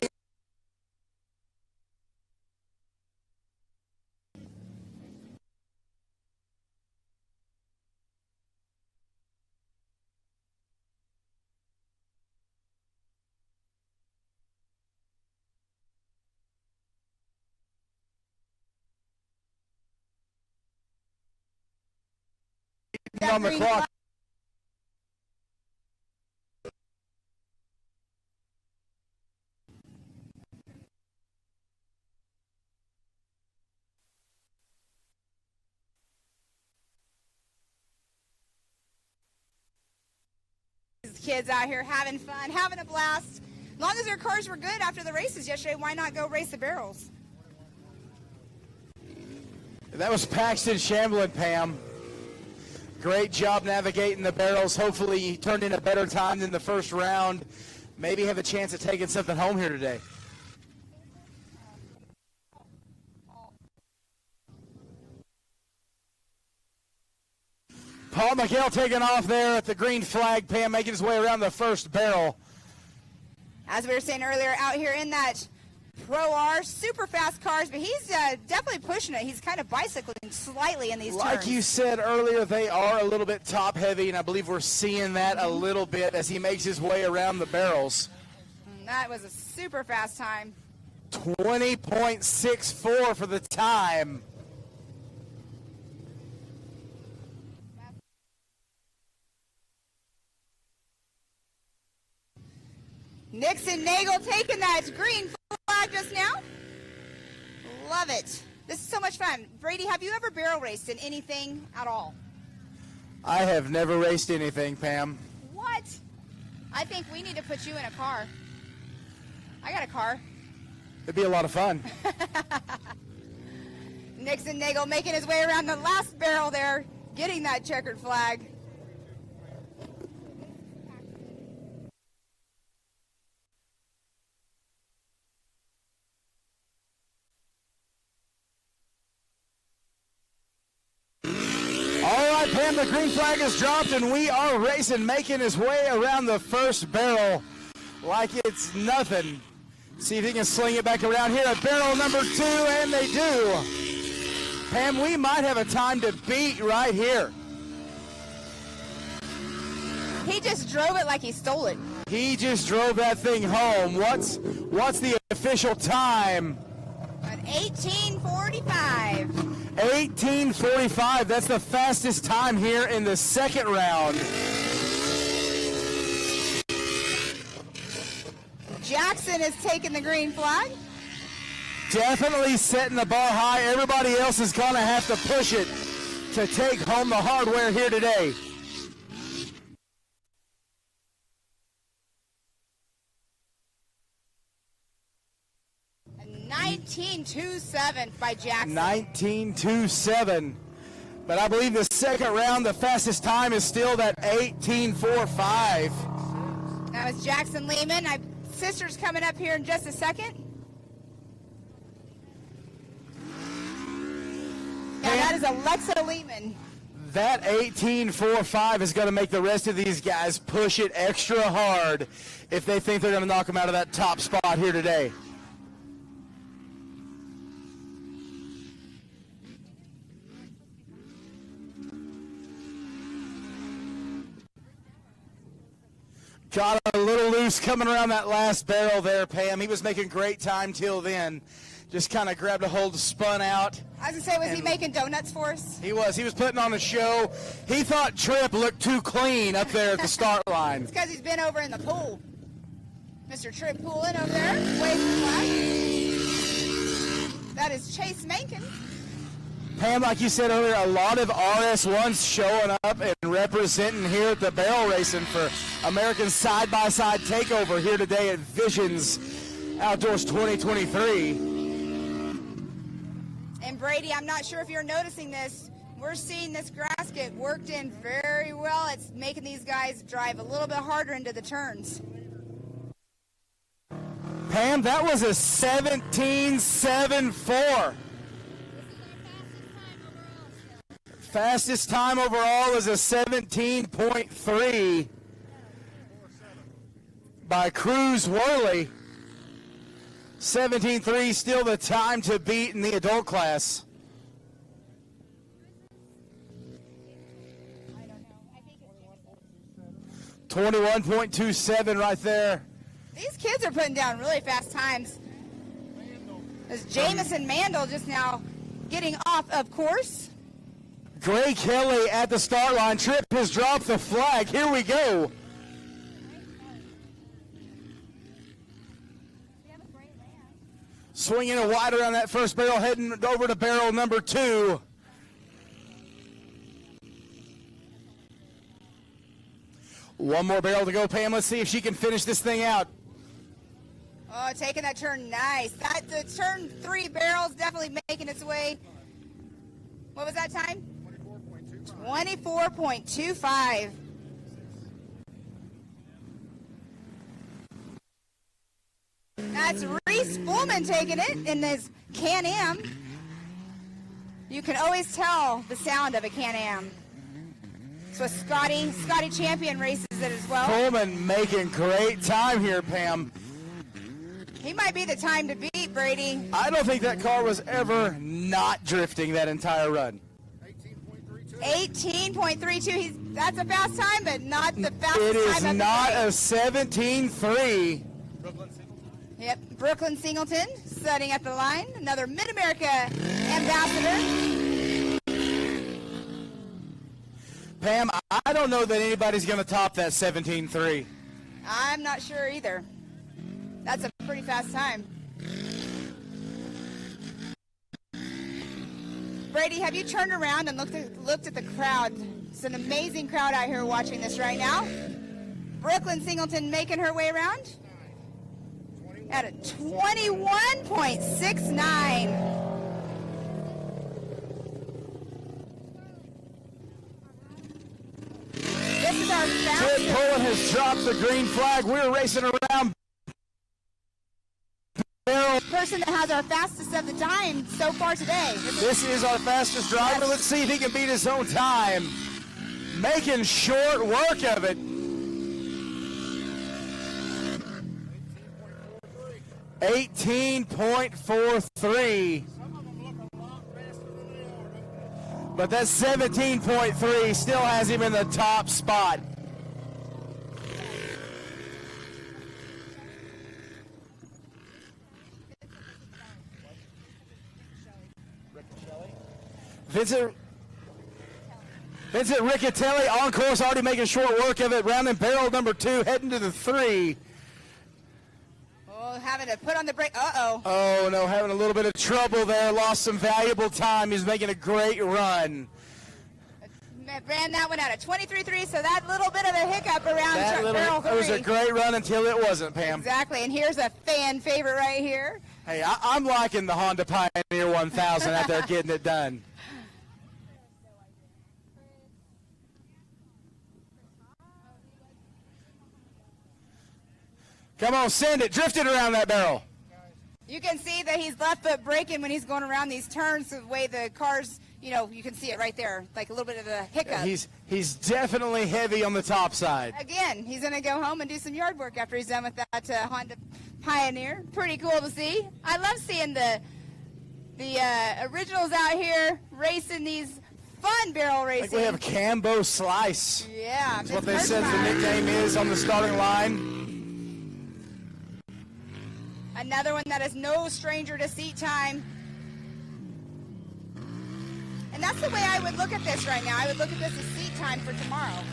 Speaker 3: On the clock.
Speaker 2: Kids out here having fun, having a blast. As long as their cars were good after the races yesterday, why not go race the barrels?
Speaker 3: That was Paxton Shamblin, Pam. Great job navigating the barrels. Hopefully he turned in a better time than the first round. Maybe have a chance of taking something home here today. Paul McHale taking off there at the green flag. Pam making his way around the first barrel.
Speaker 2: As we were saying earlier, out here in that Pro R, super fast cars, but he's definitely pushing it. He's kind of bicycling slightly in these turns.
Speaker 3: Like you said earlier, they are a little bit top heavy, and I believe we're seeing that a little bit as he makes his way around the barrels.
Speaker 2: That was a super fast time.
Speaker 3: 20.64 for the time.
Speaker 2: Nixon Nagel taking that green flag just now. Love it. This is so much fun. Brady, have you ever barrel raced in anything at all?
Speaker 3: I have never raced anything, Pam.
Speaker 2: What? I think we need to put you in a car. I got a car.
Speaker 3: It'd be a lot of fun.
Speaker 2: Nixon Nagel making his way around the last barrel there, getting that checkered flag.
Speaker 3: All right, Pam, the green flag is dropped, and we are racing, making his way around the first barrel like it's nothing. See if he can sling it back around here at barrel number 2, and they do. Pam, we might have a time to beat right here.
Speaker 2: He just drove it like he stole it.
Speaker 3: He just drove that thing home. What's the official time?
Speaker 2: An 18:45.
Speaker 3: 18:45. That's the fastest time here in the second round.
Speaker 2: Jackson is taking the green flag.
Speaker 3: Definitely setting the bar high. Everybody else is going to have to push it to take home the hardware here today.
Speaker 2: A 19.27 by Jackson.
Speaker 3: 19.27. But I believe the second round, the fastest time is still that 18.45.
Speaker 2: That was Jackson Lehman. Sister's coming up here in just a second. Yeah, that is Alexa Lehman.
Speaker 3: That 18.45 is going to make the rest of these guys push it extra hard if they think they're going to knock them out of that top spot here today. Got a little loose coming around that last barrel there, Pam. He was making great time till then. Just kind of grabbed a hold, spun out.
Speaker 2: I was going to say, was he making donuts for us?
Speaker 3: He was. He was putting on a show. He thought Tripp looked too clean up there at the start line.
Speaker 2: It's because he's been over in the pool. Mr. Tripp pooling over there. Waving the flag. That is Chase Mankin.
Speaker 3: Pam, like you said earlier, a lot of RS1s showing up and representing here at the barrel racing for American Side-by-Side Takeover here today at Visions Outdoors 2023.
Speaker 2: And Brady, I'm not sure if you're noticing this. We're seeing this grass get worked in very well. It's making these guys drive a little bit harder into the turns.
Speaker 3: Pam, that was a 17.74. Fastest time overall is a 17.3 by Cruz Worley. 17.3 still the time to beat in the adult class.
Speaker 2: I don't know. I think it's
Speaker 3: 21.27 right there.
Speaker 2: These kids are putting down really fast times. There's Jamison Mandel just now getting off of course.
Speaker 3: Gray Kelly at the start line. Tripp has dropped the flag. Here we go. Swinging it wide around that first barrel, heading over to barrel number 2. One more barrel to go, Pam. Let's see if she can finish this thing out.
Speaker 2: Oh, taking that turn nice. The turn 3 barrels definitely making its way. What was that time? 24.25. That's Reese Fullman taking it in this Can-Am. You can always tell the sound of a Can-Am. So Scotty Champion races it as well.
Speaker 3: Fullman making great time here, Pam.
Speaker 2: He might be the time to beat, Brady.
Speaker 3: I don't think that car was ever not drifting that entire run.
Speaker 2: 18.32. That's a fast time, but not the fastest time.
Speaker 3: It is
Speaker 2: of the
Speaker 3: not
Speaker 2: day.
Speaker 3: a 17.3.
Speaker 2: Yep, Brooklyn Singleton setting at the line. Another Mid-America ambassador.
Speaker 3: Pam, I don't know that anybody's going to top that 17.3.
Speaker 2: I'm not sure either. That's a pretty fast time. Brady, have you turned around and looked at the crowd? It's an amazing crowd out here watching this right now. Brooklyn Singleton making her way around at a 21.69. This is our fastest.
Speaker 3: Ted Pullen has dropped the green flag. We're racing around.
Speaker 2: Person that has our fastest of the time so far today.
Speaker 3: This is our fastest driver. Let's see if he can beat his own time. Making short work of it. 18.43. But that 17.3 still has him in the top spot. Vincent Riccatelli on course, already making short work of it. Round and barrel number 2, heading to the 3.
Speaker 2: Oh, having to put on the brake. Uh-oh.
Speaker 3: Oh, no, having a little bit of trouble there. Lost some valuable time. He's making a great run.
Speaker 2: Ran that one out at 23.3, so that little bit of a hiccup around barrel 3.
Speaker 3: It was a great run until it wasn't, Pam.
Speaker 2: Exactly, and here's a fan favorite right here.
Speaker 3: Hey, I'm liking the Honda Pioneer 1000 out there getting it done. Come on, send it. Drift it around that barrel.
Speaker 2: You can see that he's left foot braking when he's going around these turns, the way the cars, you know, you can see it right there, like a little bit of a hiccup.
Speaker 3: He's definitely heavy on the top side.
Speaker 2: Again, he's going to go home and do some yard work after he's done with that Honda Pioneer. Pretty cool to see. I love seeing the originals out here racing these fun barrel racing.
Speaker 3: Like we have Cambo Slice.
Speaker 2: Yeah.
Speaker 3: That's what they said the nickname is on the starting line.
Speaker 2: Another one that is no stranger to seat time. And that's the way I would look at this right now. I would look at this as seat time for tomorrow.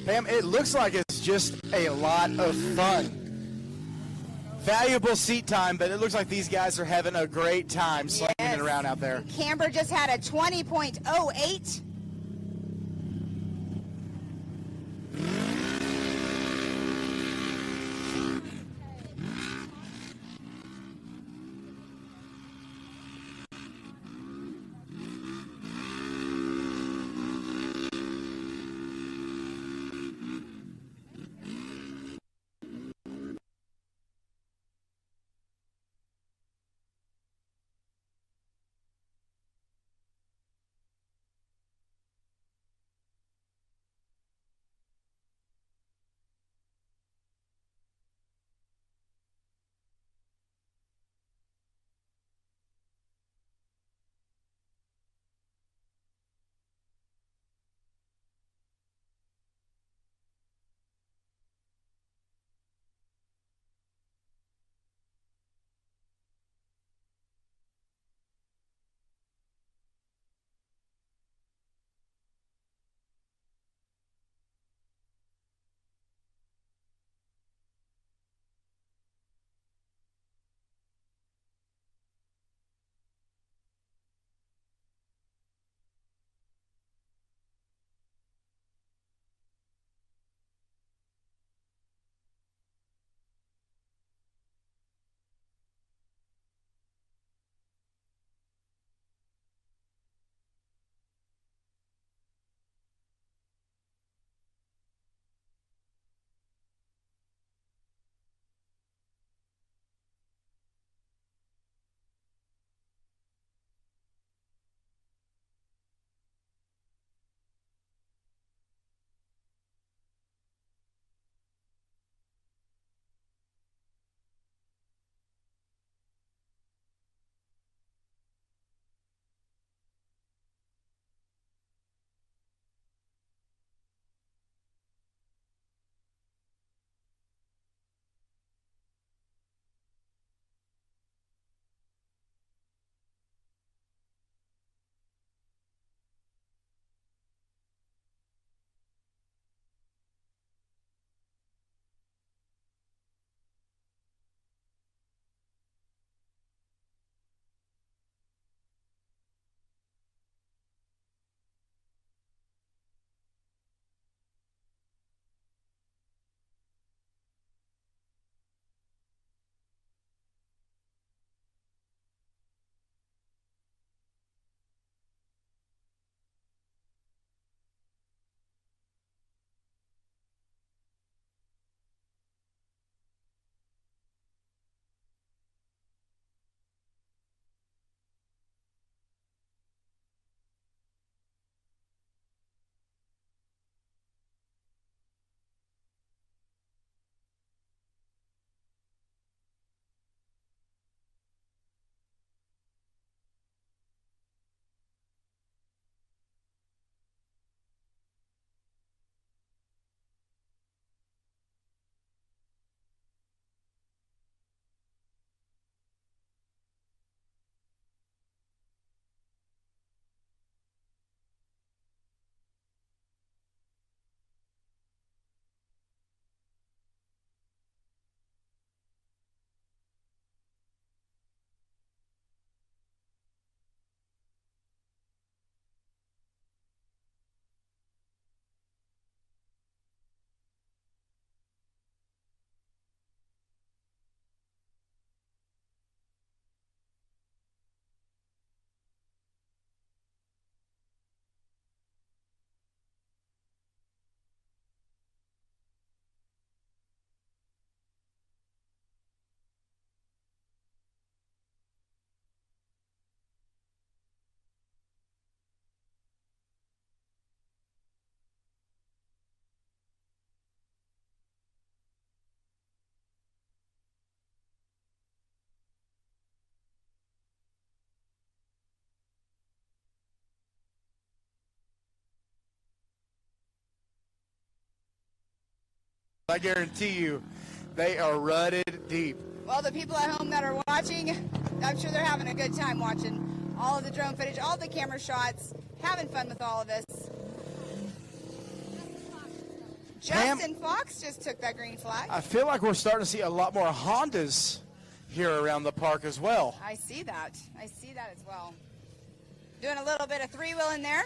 Speaker 3: Pam, it looks like it's just a lot of fun. Valuable seat time, but it looks like these guys are having a great time slinging it around out there.
Speaker 2: Camber just had a 20.08.
Speaker 3: I guarantee you they are rutted deep.
Speaker 2: Well, the people at home that are watching, I'm sure they're having a good time watching all of the drone footage, all the camera shots, having fun with all of this. Justin Fox just took that green flag.
Speaker 3: I feel like we're starting to see a lot more Hondas here around the park as well.
Speaker 2: I see that. I see that as well. Doing a little bit of three-wheel in there.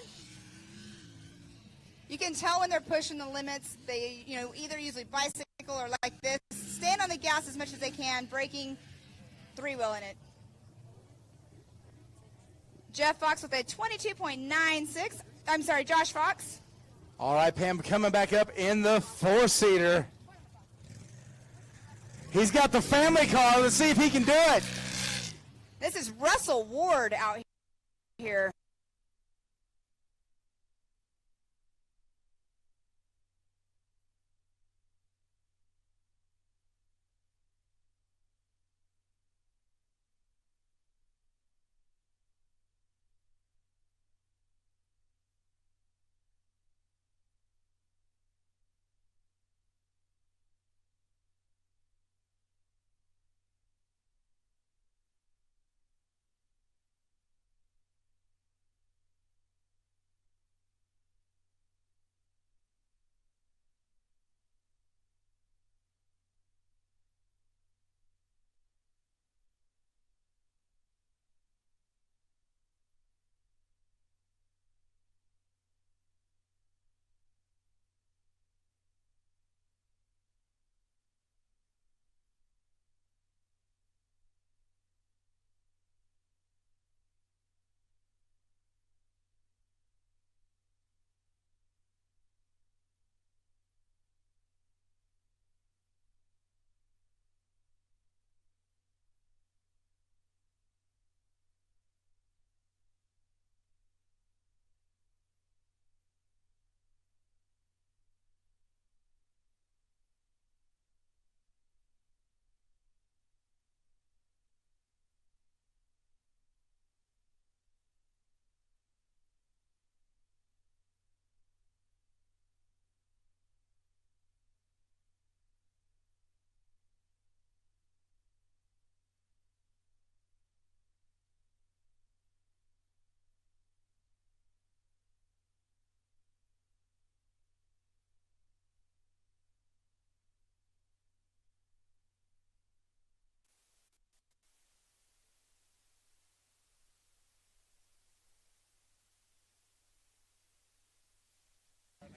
Speaker 2: You can tell when they're pushing the limits. They, either usually bicycle or like this. Stand on the gas as much as they can, braking, three-wheel in it. Jeff Fox with a 22.96. I'm sorry, Josh Fox.
Speaker 3: All right, Pam, coming back up in the four-seater. He's got the family car. Let's see if he can do it.
Speaker 2: This is Russell Ward out here.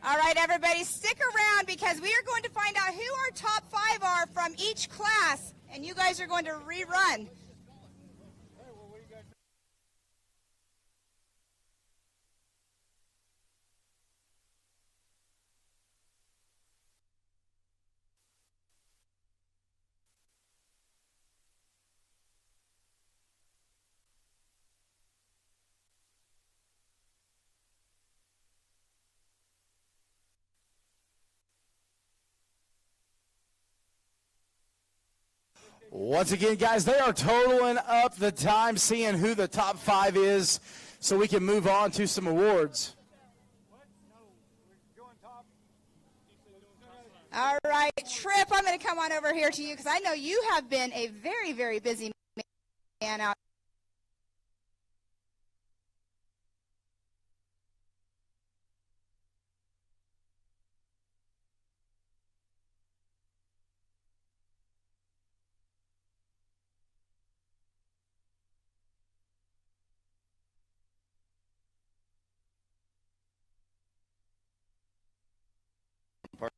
Speaker 2: All right, everybody, stick around because we are going to find out who our top 5 are from each class, and you guys are going to rerun.
Speaker 3: Once again, guys, they are totaling up the time, seeing who the top 5 is, so we can move on to some awards.
Speaker 2: All right, Tripp, I'm going to come on over here to you because I know you have been a very, very busy man out.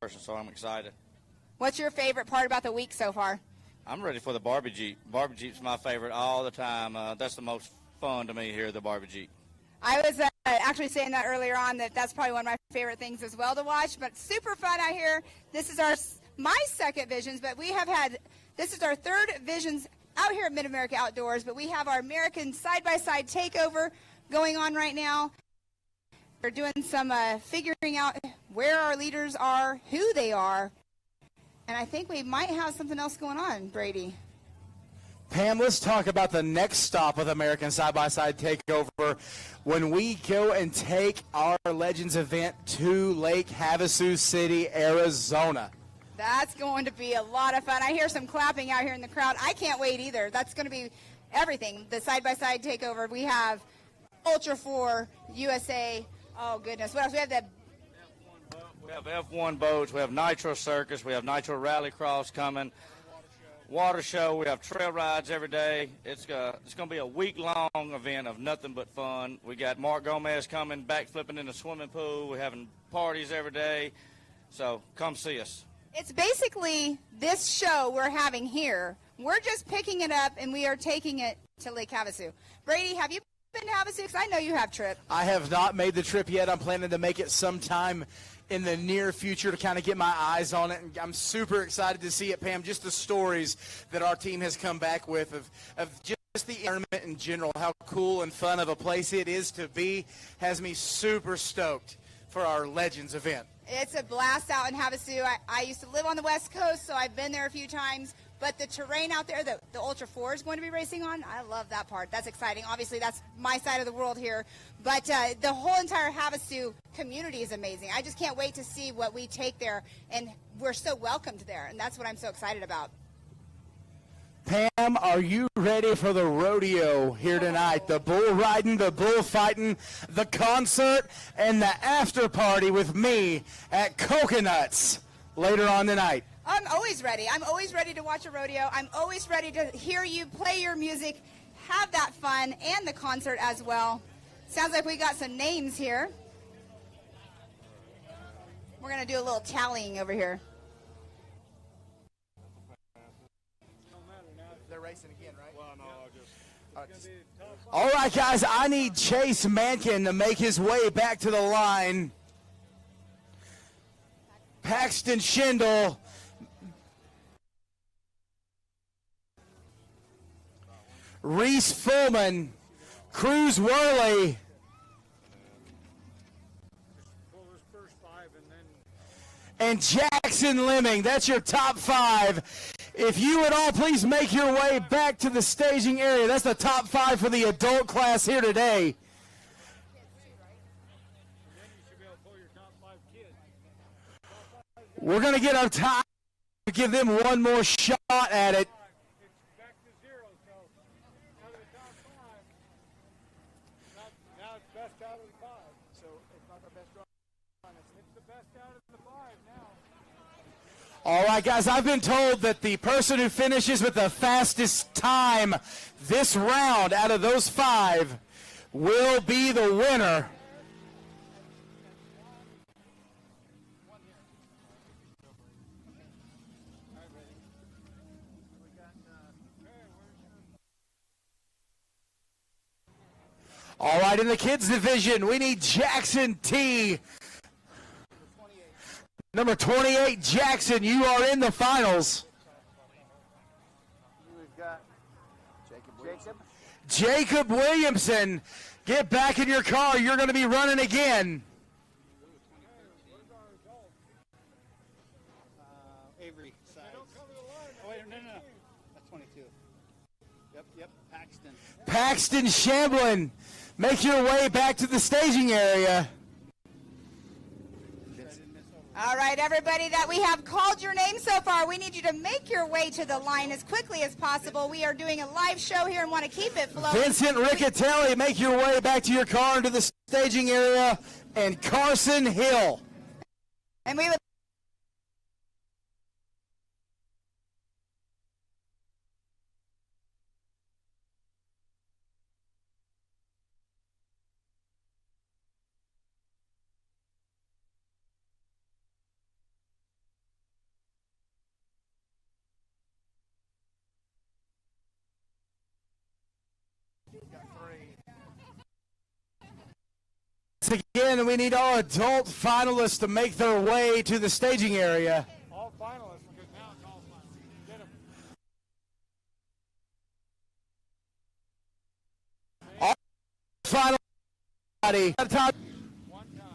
Speaker 9: Person, so I'm excited.
Speaker 2: What's your favorite part about the week so far?
Speaker 9: I'm ready for the Barbie Jeep. Barbie Jeep's my favorite all the time. That's the most fun to me here, the Barbie Jeep.
Speaker 2: I was actually saying that earlier on, that's probably one of my favorite things as well to watch, but super fun out here. This is my second Visions, but this is our third Visions out here at Mid-America Outdoors, but we have our American side-by-side takeover going on right now. We're doing some figuring out where our leaders are, who they are, and I think we might have something else going on, Brady.
Speaker 3: Pam, let's talk about the next stop of the American Side-by-Side Takeover when we go and take our Legends event to Lake Havasu City, Arizona.
Speaker 2: That's going to be a lot of fun. I hear some clapping out here in the crowd. I can't wait either. That's going to be everything. The side-by-side takeover. We have Ultra 4, USA. Oh, goodness. What else? We have the
Speaker 9: We have F1 boats. We have Nitro Circus. We have Nitro Rallycross coming. Water show. We have trail rides every day. It's going to be a week-long event of nothing but fun. We got Mark Gomez coming, backflipping in the swimming pool. We're having parties every day. So come see us.
Speaker 2: It's basically this show we're having here. We're just picking it up, and we are taking it to Lake Havasu. Brady, have you been to Havasu? Because I know you have, Trip.
Speaker 3: I have not made the trip yet. I'm planning to make it sometime in the near future to kind of get my eyes on it. And I'm super excited to see it, Pam. Just the stories that our team has come back with of just the tournament in general, how cool and fun of a place it is to be, has me super stoked for our Legends event.
Speaker 2: It's a blast out in Havasu. I used to live on the West Coast, so I've been there a few times. But the terrain out there that the Ultra 4 is going to be racing on, I love that part. That's exciting. Obviously, that's my side of the world here. But the whole entire Havasu community is amazing. I just can't wait to see what we take there. And we're so welcomed there, and that's what I'm so excited about.
Speaker 3: Pam, are you ready for the rodeo here tonight? The bull riding, the bull fighting, the concert, and the after party with me at Coconuts later on tonight.
Speaker 2: I'm always ready. I'm always ready to watch a rodeo. I'm always ready to hear you play your music, have that fun, and the concert as well. Sounds like we got some names here. We're going to do a little tallying over here.
Speaker 3: They're racing again, right? Well, no, all right, guys, I need Chase Mankin to make his way back to the line. Paxton Schindel. Reese Fullman, Cruz Worley, and Jackson Lemming. That's your top 5. If you would all please make your way back to the staging area. That's the top 5 for the adult class here today. We're going to get our time to give them one more shot at it. All right, guys, I've been told that the person who finishes with the fastest time this round out of those 5 will be the winner. All right, in the kids division, we need Jackson T. Number 28, Jackson, you are in the finals.
Speaker 10: We've got
Speaker 3: Jacob Williamson, get back in your car. You're going to be running again.
Speaker 10: Avery size. Oh, wait, no. That's 22. Yep, Paxton.
Speaker 3: Paxton Shamblin, make your way back to the staging area.
Speaker 2: All right, everybody that we have called your name so far, we need you to make your way to the line as quickly as possible. We are doing a live show here and want to keep it flowing.
Speaker 3: Vincent Riccatelli, make your way back to your car into the staging area. And Carson Hill.
Speaker 2: And we would
Speaker 3: Again, we need all adult finalists to make their way to the staging area.
Speaker 10: All finalists, because now it's all finalists. Get them.
Speaker 3: All finalists.
Speaker 10: One time.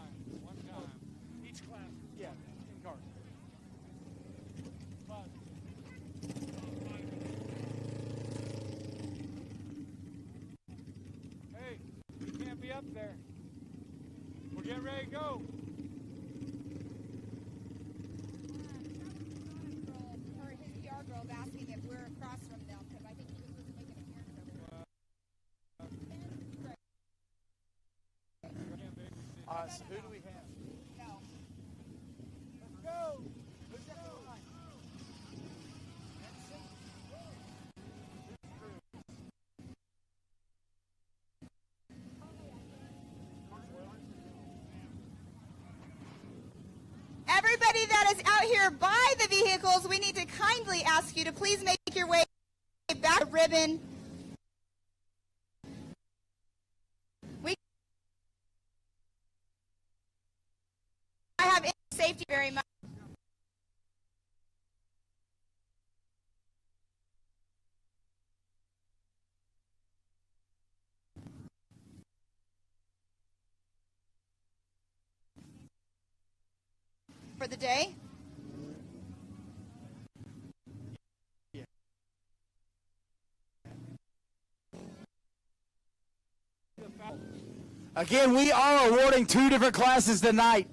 Speaker 10: Each class. Yeah, in cars. Hey, you can't be up there. We're getting ready to go.
Speaker 3: So who do we have? Let's go. Who's at the line?
Speaker 2: Everybody that is out here by the vehicles, we need to kindly ask you to please make your way back to the ribbon. I have safety very much. For the day.
Speaker 3: Again, we are awarding 2 different classes tonight.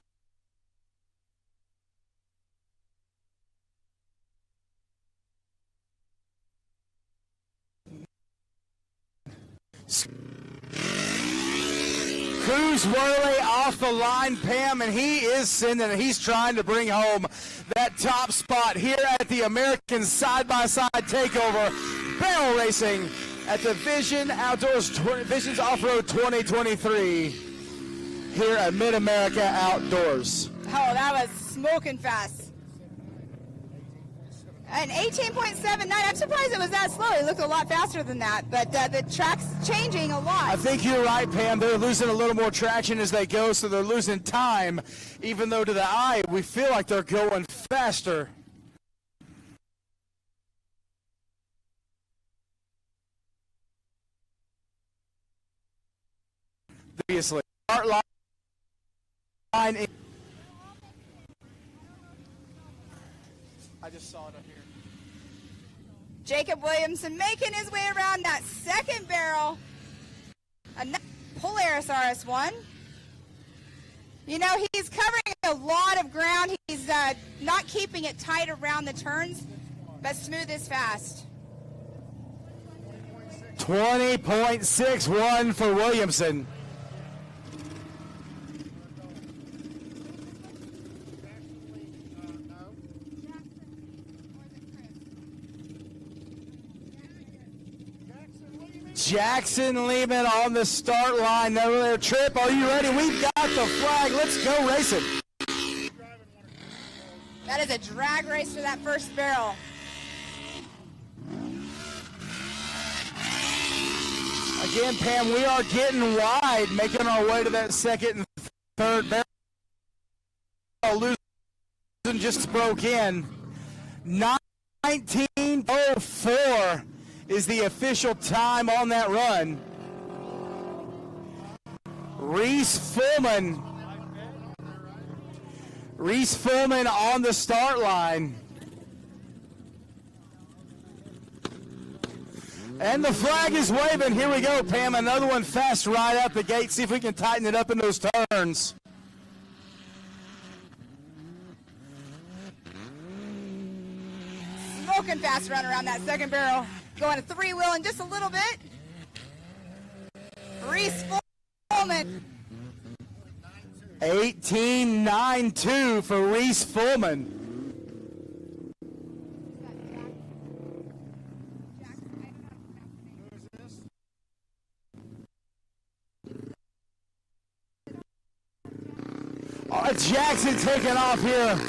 Speaker 3: Cruz Worley off the line, Pam, and he is sending it. He's trying to bring home that top spot here at the American Side-by-Side Takeover Barrel Racing at the Visions Off-Road 2023 here at Mid-America Outdoors.
Speaker 2: Oh, that was smoking fast. An 18.79. I'm surprised it was that slow. It looked a lot faster than that, but the track's changing a lot.
Speaker 3: I think you're right, Pam. They're losing a little more traction as they go, so they're losing time, even though to the eye we feel like they're going faster. Obviously, start line. I just saw it up here.
Speaker 2: Jacob Williamson making his way around that second barrel. Another Polaris RS1. You know, he's covering a lot of ground. He's not keeping it tight around the turns, but smooth is fast.
Speaker 3: 20.61 for Williamson. Jackson Lehman on the start line. There, Trip, are you ready? We've got the flag. Let's go racing.
Speaker 2: That is a drag race for that first barrel.
Speaker 3: Again, Pam, we are getting wide, making our way to that second and third barrel. Losing just broke in. 19.04 is the official time on that run. Reese Fullman on the start line. And the flag is waving. Here we go, Pam. Another one fast right out the gate. See if we can tighten it up in those turns.
Speaker 2: Smoking fast run around that second barrel. Going to 3-wheel in just a little bit. Reese Fullman.
Speaker 3: 18.92 for Reese Fullman. Jackson taking off here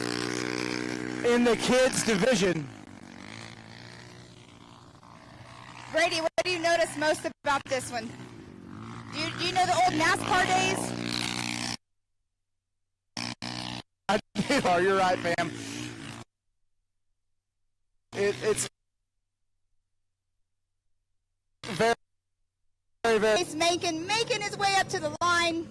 Speaker 3: in the kids division.
Speaker 2: Brady, what do you notice most about this one? Do you know the old NASCAR days?
Speaker 3: You're right, Pam. It's very, very, very.
Speaker 2: Chase Mankin making his way up to the line.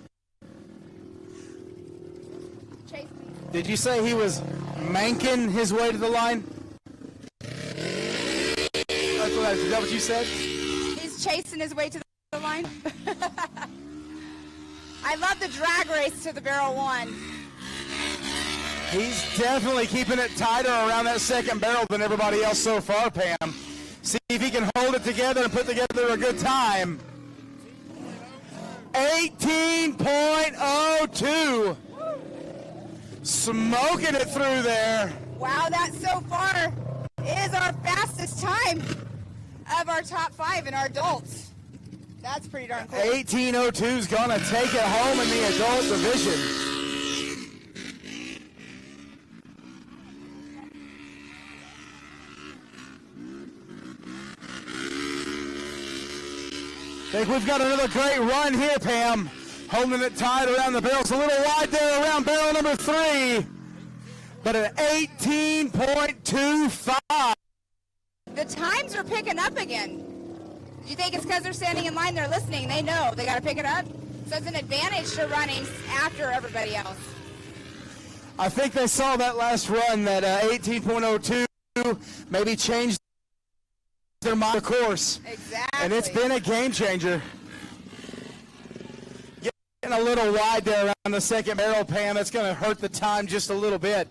Speaker 2: Chase.
Speaker 3: Did you say he was manking his way to the line? Is that what you said?
Speaker 2: He's chasing his way to the line. I love the drag race to the barrel one.
Speaker 3: He's definitely keeping it tighter around that second barrel than everybody else so far, Pam. See if he can hold it together and put together a good time. 18.02. Smoking it through there.
Speaker 2: Wow, that so far is our fastest time of our top 5 in our adults. That's pretty darn cool.
Speaker 3: 18.02 is going to take it home in the adult division. I think we've got another great run here, Pam. Holding it tight around the barrels. A little wide there around barrel number 3. But an 18.25.
Speaker 2: The times are picking up again. Do you think it's because they're standing in line, they're listening, they know they got to pick it up? So it's an advantage to running after everybody else.
Speaker 3: I think they saw that last run, that 18.02, maybe changed their mind, of course.
Speaker 2: Exactly.
Speaker 3: And it's been a game changer. Getting a little wide there around the second barrel, Pam. That's going to hurt the time just a little bit.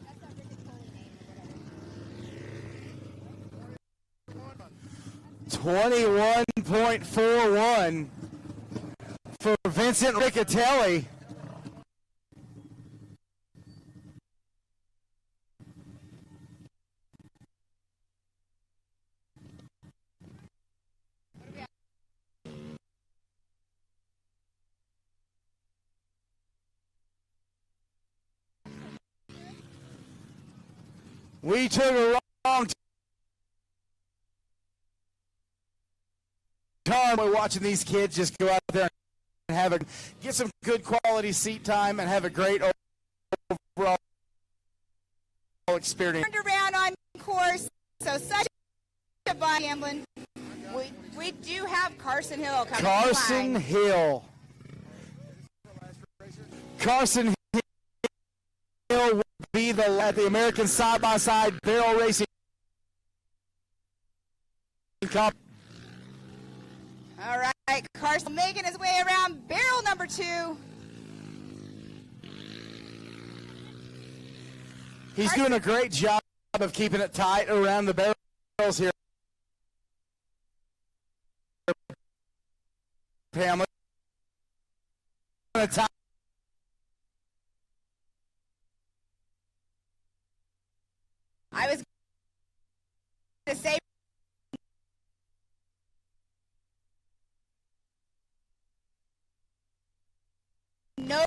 Speaker 3: $21.41 for Vincent Riccatelli. We took a long time watching these kids just go out there and get some good quality seat time and have a great overall experience.
Speaker 2: Turned around on course, so such a fun gambling. We do have Carson Hill coming.
Speaker 3: Carson Hill. Carson Hill will be at the American Side-by-Side Barrel Racing Cup.
Speaker 2: All right, Carson making his way around barrel number 2.
Speaker 3: He's doing a great job of keeping it tight around the barrels here. Pamela.
Speaker 2: I was going to say no.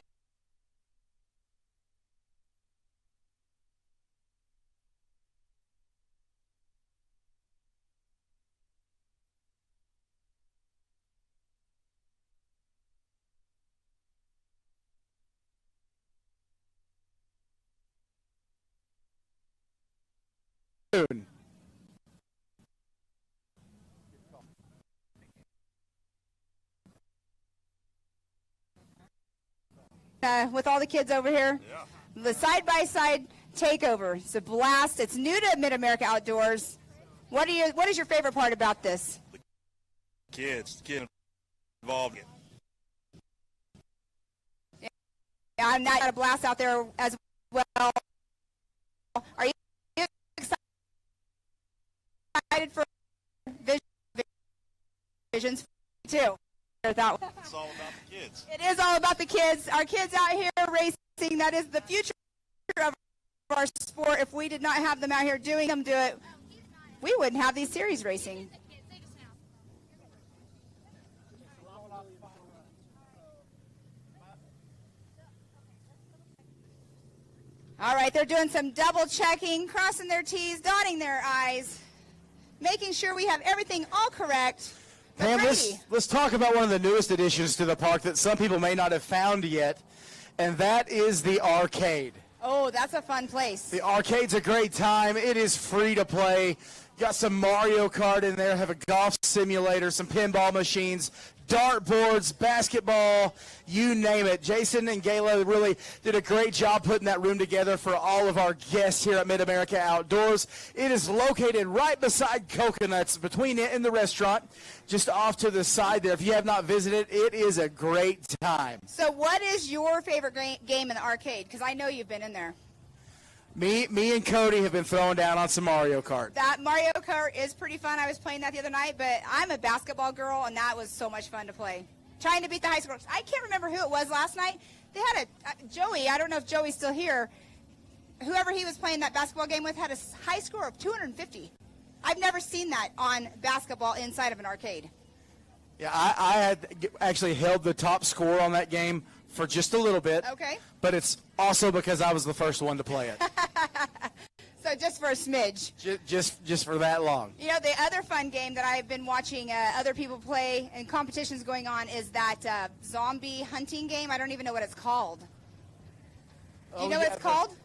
Speaker 2: With all the kids over here, the side-by-side takeover. It's a blast. It's new to Mid-America Outdoors. What is your favorite part about this?
Speaker 11: Kids involved.
Speaker 2: Yeah, I'm not a blast out there as well. Are you excited for Visions too?
Speaker 11: It's all about the kids.
Speaker 2: It is all about the kids. Our kids out here racing, that is the future of our sport. If we did not have them out here doing them, do it, we wouldn't have these series racing. All right, they're doing some double checking, crossing their T's, dotting their I's, making sure we have everything all correct.
Speaker 3: Pam, let's talk about one of the newest additions to the park that some people may not have found yet, and that is the arcade.
Speaker 2: Oh, that's a fun place.
Speaker 3: The arcade's a great time. It is free to play. Got some Mario Kart in there, have a golf simulator, some pinball machines, dartboards, basketball, you name it. Jason and Gayla really did a great job putting that room together for all of our guests here at Mid-America Outdoors. It is located right beside Coconuts, between it and the restaurant, just off to the side there. If you have not visited, it is a great time.
Speaker 2: So what is your favorite game in the arcade? Because I know you've been in there.
Speaker 3: Me and Cody have been throwing down on some Mario Kart.
Speaker 2: That Mario Kart is pretty fun. I was playing that the other night, but I'm a basketball girl, and that was so much fun to play. trying to beat the high scores. I can't remember who it was last night. They had Joey. I don't know if Joey's still here. Whoever he was playing that basketball game with had a high score of 250. I've never seen that on basketball inside of an arcade.
Speaker 3: Yeah, I had actually held the top score on that game for just a little bit.
Speaker 2: Okay.
Speaker 3: But it's also because I was the first one to play it.
Speaker 2: So just for a smidge.
Speaker 3: Just for that long.
Speaker 2: You know, the other fun game that I've been watching other people play and competitions going on is that zombie hunting game. I don't even know what it's called. Do you know what it's called?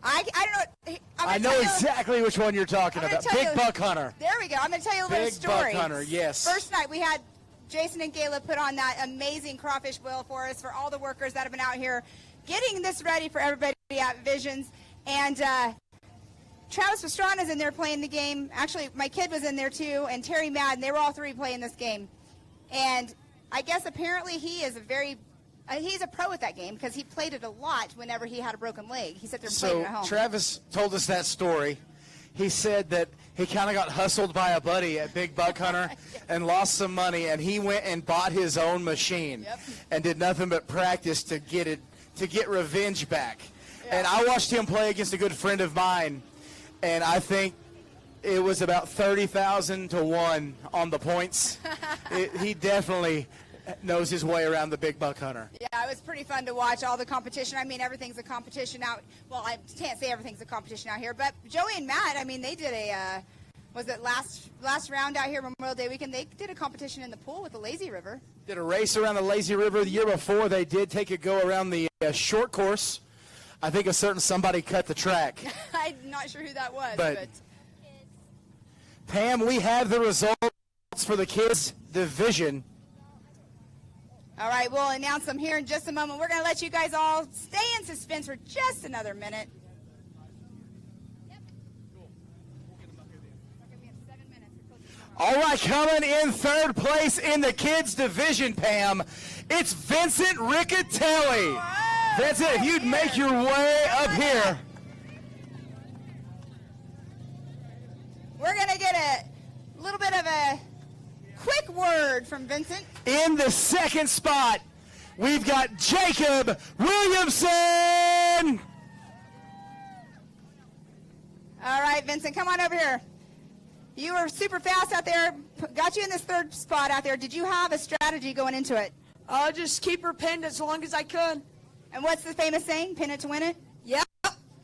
Speaker 2: I don't know.
Speaker 3: I know exactly which one you're talking about. Big Buck Hunter.
Speaker 2: There we go. I'm going to tell you a little bit of
Speaker 3: Big
Speaker 2: story.
Speaker 3: Buck Hunter, yes.
Speaker 2: First night we had Jason and Gayla put on that amazing crawfish boil for us, for all the workers that have been out here getting this ready for everybody at Visions. And Travis Pastrana's in there playing the game. Actually, my kid was in there too, and Terry Madden. They were all three playing this game. And I guess apparently he is he's a pro at that game because he played it a lot whenever he had a broken leg. He sat there and played it at home.
Speaker 3: So Travis told us that story. He said that he kind of got hustled by a buddy at Big Buck Hunter and lost some money, and he went and bought his own machine and did nothing but practice to get revenge back. And I watched him play against a good friend of mine, and I think it was about 30,000 to 1 on the points. He definitely knows his way around the Big Buck Hunter.
Speaker 2: Yeah, it was pretty fun to watch all the competition. I mean, everything's a competition out. Well, I can't say everything's a competition out here, but Joey and Matt, I mean, they did was it last round out here, Memorial Day weekend, they did a competition in the pool with the Lazy River.
Speaker 3: Did a race around the Lazy River the year before. They did take a go around the short course. I think a certain somebody cut the track.
Speaker 2: I'm not sure who that was.
Speaker 3: But Pam, we have the results for the kids' division.
Speaker 2: All right, we'll announce them here in just a moment. We're going to let you guys all stay in suspense for just another minute.
Speaker 3: All right, coming in third place in the kids' division, Pam, it's Vincent Riccatelli.
Speaker 2: Whoa,
Speaker 3: Vincent, if you'd make your way up here.
Speaker 2: We're going to get a little bit of a quick word from Vincent.
Speaker 3: In the second spot, we've got Jacob Williamson.
Speaker 2: All right, Vincent, come on over here. You were super fast out there, got you in this third spot out there. Did you have a strategy going into it?
Speaker 12: I'll just keep her pinned as long as I could.
Speaker 2: And what's the famous saying, pin it to win it?
Speaker 12: Yeah.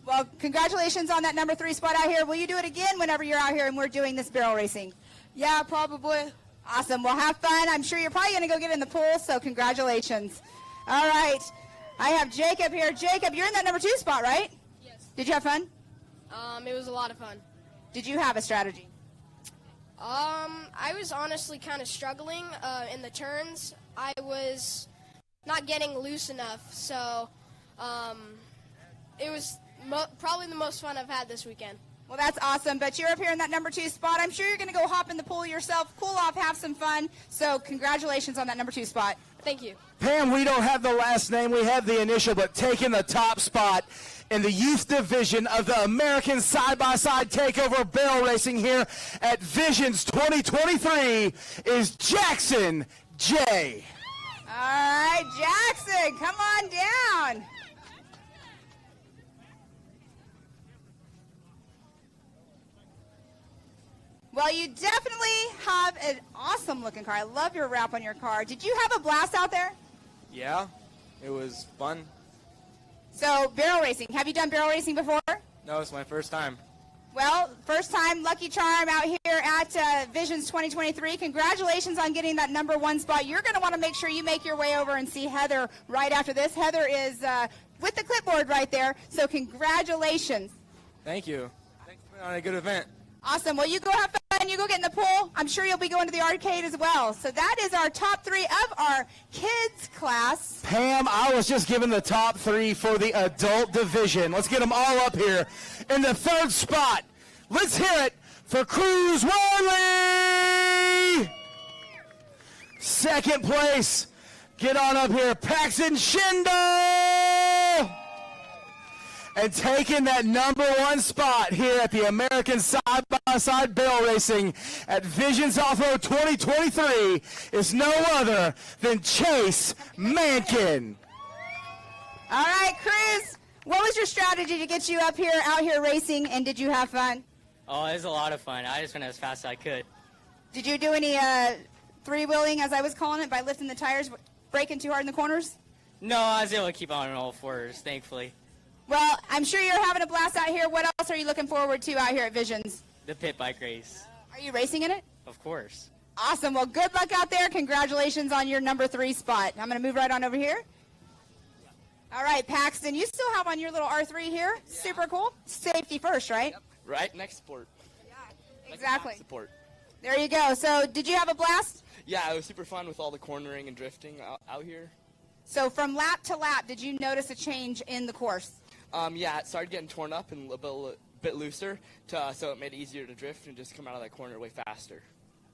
Speaker 2: Well, congratulations on that number 3 spot out here. Will you do it again whenever you're out here and we're doing this barrel racing?
Speaker 12: Yeah, probably.
Speaker 2: Awesome. Well, have fun. I'm sure you're probably going to go get in the pool, so congratulations. All right. I have Jacob here. Jacob, you're in that number 2 spot, right?
Speaker 13: Yes.
Speaker 2: Did you have fun?
Speaker 13: It was a lot of fun.
Speaker 2: Did you have a strategy?
Speaker 13: I was honestly kind of struggling in the turns. I was not getting loose enough, so it was probably the most fun I've had this weekend.
Speaker 2: Well, that's awesome, but you're up here in that number 2 spot. I'm sure you're going to go hop in the pool yourself, cool off, have some fun. So congratulations on that number 2 spot.
Speaker 13: Thank you.
Speaker 3: Pam, we don't have the last name. We have the initial, but taking the top spot in the youth division of the American Side-by-Side Takeover Barrel Racing here at Visions 2023 is Jackson J.
Speaker 2: All right, Jackson, come on down. Well, you definitely have an awesome-looking car. I love your wrap on your car. Did you have a blast out there?
Speaker 14: Yeah, it was fun.
Speaker 2: So, barrel racing. Have you done barrel racing before?
Speaker 14: No, it's my first time.
Speaker 2: Well, first time Lucky Charm out here at Visions 2023. Congratulations on getting that number 1 spot. You're going to want to make sure you make your way over and see Heather right after this. Heather is with the clipboard right there, so congratulations.
Speaker 14: Thank you. Thanks for putting on a good event.
Speaker 2: Awesome. Well, you go have fun. You go get in the pool. I'm sure you'll be going to the arcade as well. So that is our top 3 of our kids class.
Speaker 3: Pam, I was just given the top 3 for the adult division. Let's get them all up here. In the 3rd spot, let's hear it for Cruz Worley. 2nd place, get on up here, Paxton Schindel. And taking that number 1 spot here at the American Side-by-Side side-by-side barrel racing at Visions Off-Road 2023 is no other than Chase Mankin.
Speaker 2: All right, Cruz, what was your strategy to get you out here racing, and did you have fun?
Speaker 15: Oh, it was a lot of fun. I just went as fast as I could.
Speaker 2: Did you do any three-wheeling, as I was calling it, by lifting the tires, braking too hard in the corners?
Speaker 15: No, I was able to keep on all fours, thankfully.
Speaker 2: Well, I'm sure you're having a blast out here. What else are you looking forward to out here at Visions?
Speaker 15: The pit bike race.
Speaker 2: Are you racing in it?
Speaker 15: Of course.
Speaker 2: Awesome. Well, good luck out there. Congratulations on your number 3 spot. I'm going to move right on over here. All right, Paxton, you still have on your little R3 here. Yeah. Super cool. Safety first, right?
Speaker 16: Yep. Right, next sport.
Speaker 2: Yeah, exactly.
Speaker 16: Support.
Speaker 2: There you go. So, did you have a blast?
Speaker 16: Yeah, it was super fun with all the cornering and drifting out here.
Speaker 2: So, from lap to lap, did you notice a change in the course?
Speaker 16: Yeah, it started getting torn up and a bit looser, so it made it easier to drift and just come out of that corner way faster.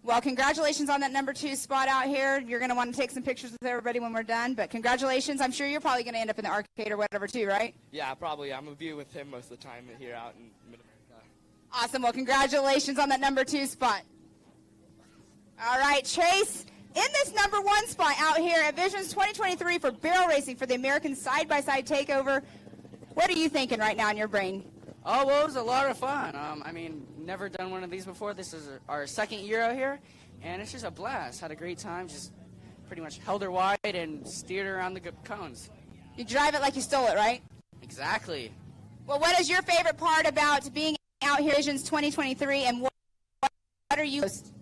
Speaker 2: Well, congratulations on that number 2 spot out here. You're going to want to take some pictures with everybody when we're done, but congratulations. I'm sure you're probably going to end up in the arcade or whatever too, right?
Speaker 16: Yeah, probably. I'm going to be with him most of the time here out in Mid-America.
Speaker 2: Awesome. Well, congratulations on that number 2 spot. All right, Chase, in this number 1 spot out here at Visions 2023 for barrel racing for the American Side-by-Side Takeover, what are you thinking right now in your brain?
Speaker 17: Oh, well, it was a lot of fun. I mean, never done one of these before. This is our second year out here, and it's just a blast. Had a great time. Just pretty much held her wide and steered her around the cones.
Speaker 2: You drive it like you stole it, right?
Speaker 17: Exactly.
Speaker 2: Well, what is your favorite part about being out here at Visions 2023, and what are you most?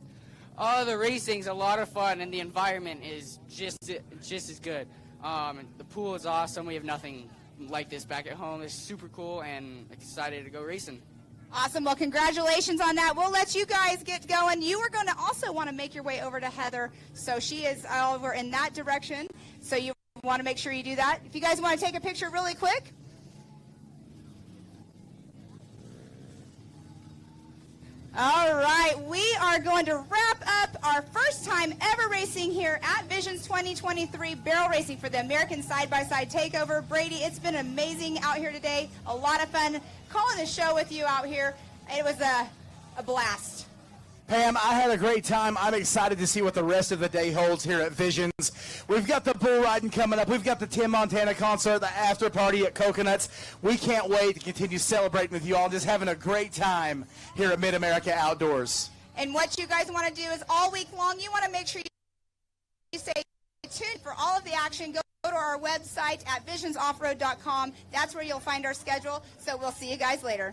Speaker 17: Oh, the racing's a lot of fun, and the environment is just as good. The pool is awesome. We have nothing like this back at home. It's super cool and excited to go racing.
Speaker 2: Awesome. Well, congratulations on that. We'll let you guys get going. You are going to also want to make your way over to Heather. So she is over in that direction. So you want to make sure you do that. If you guys want to take a picture really quick. All right, we are going to wrap up our first time ever racing here at Visions 2023 barrel racing for the American Side-by-Side Takeover. Brady, it's been amazing out here today. A lot of fun calling the show with you out here. It was a blast.
Speaker 3: Pam, I had a great time. I'm excited to see what the rest of the day holds here at Visions. We've got the bull riding coming up. We've got the Tim Montana concert, the after party at Coconuts. We can't wait to continue celebrating with you all, just having a great time here at Mid-America Outdoors.
Speaker 2: And what you guys want to do is all week long, you want to make sure you stay tuned for all of the action. Go to our website at visionsoffroad.com. That's where you'll find our schedule. So we'll see you guys later.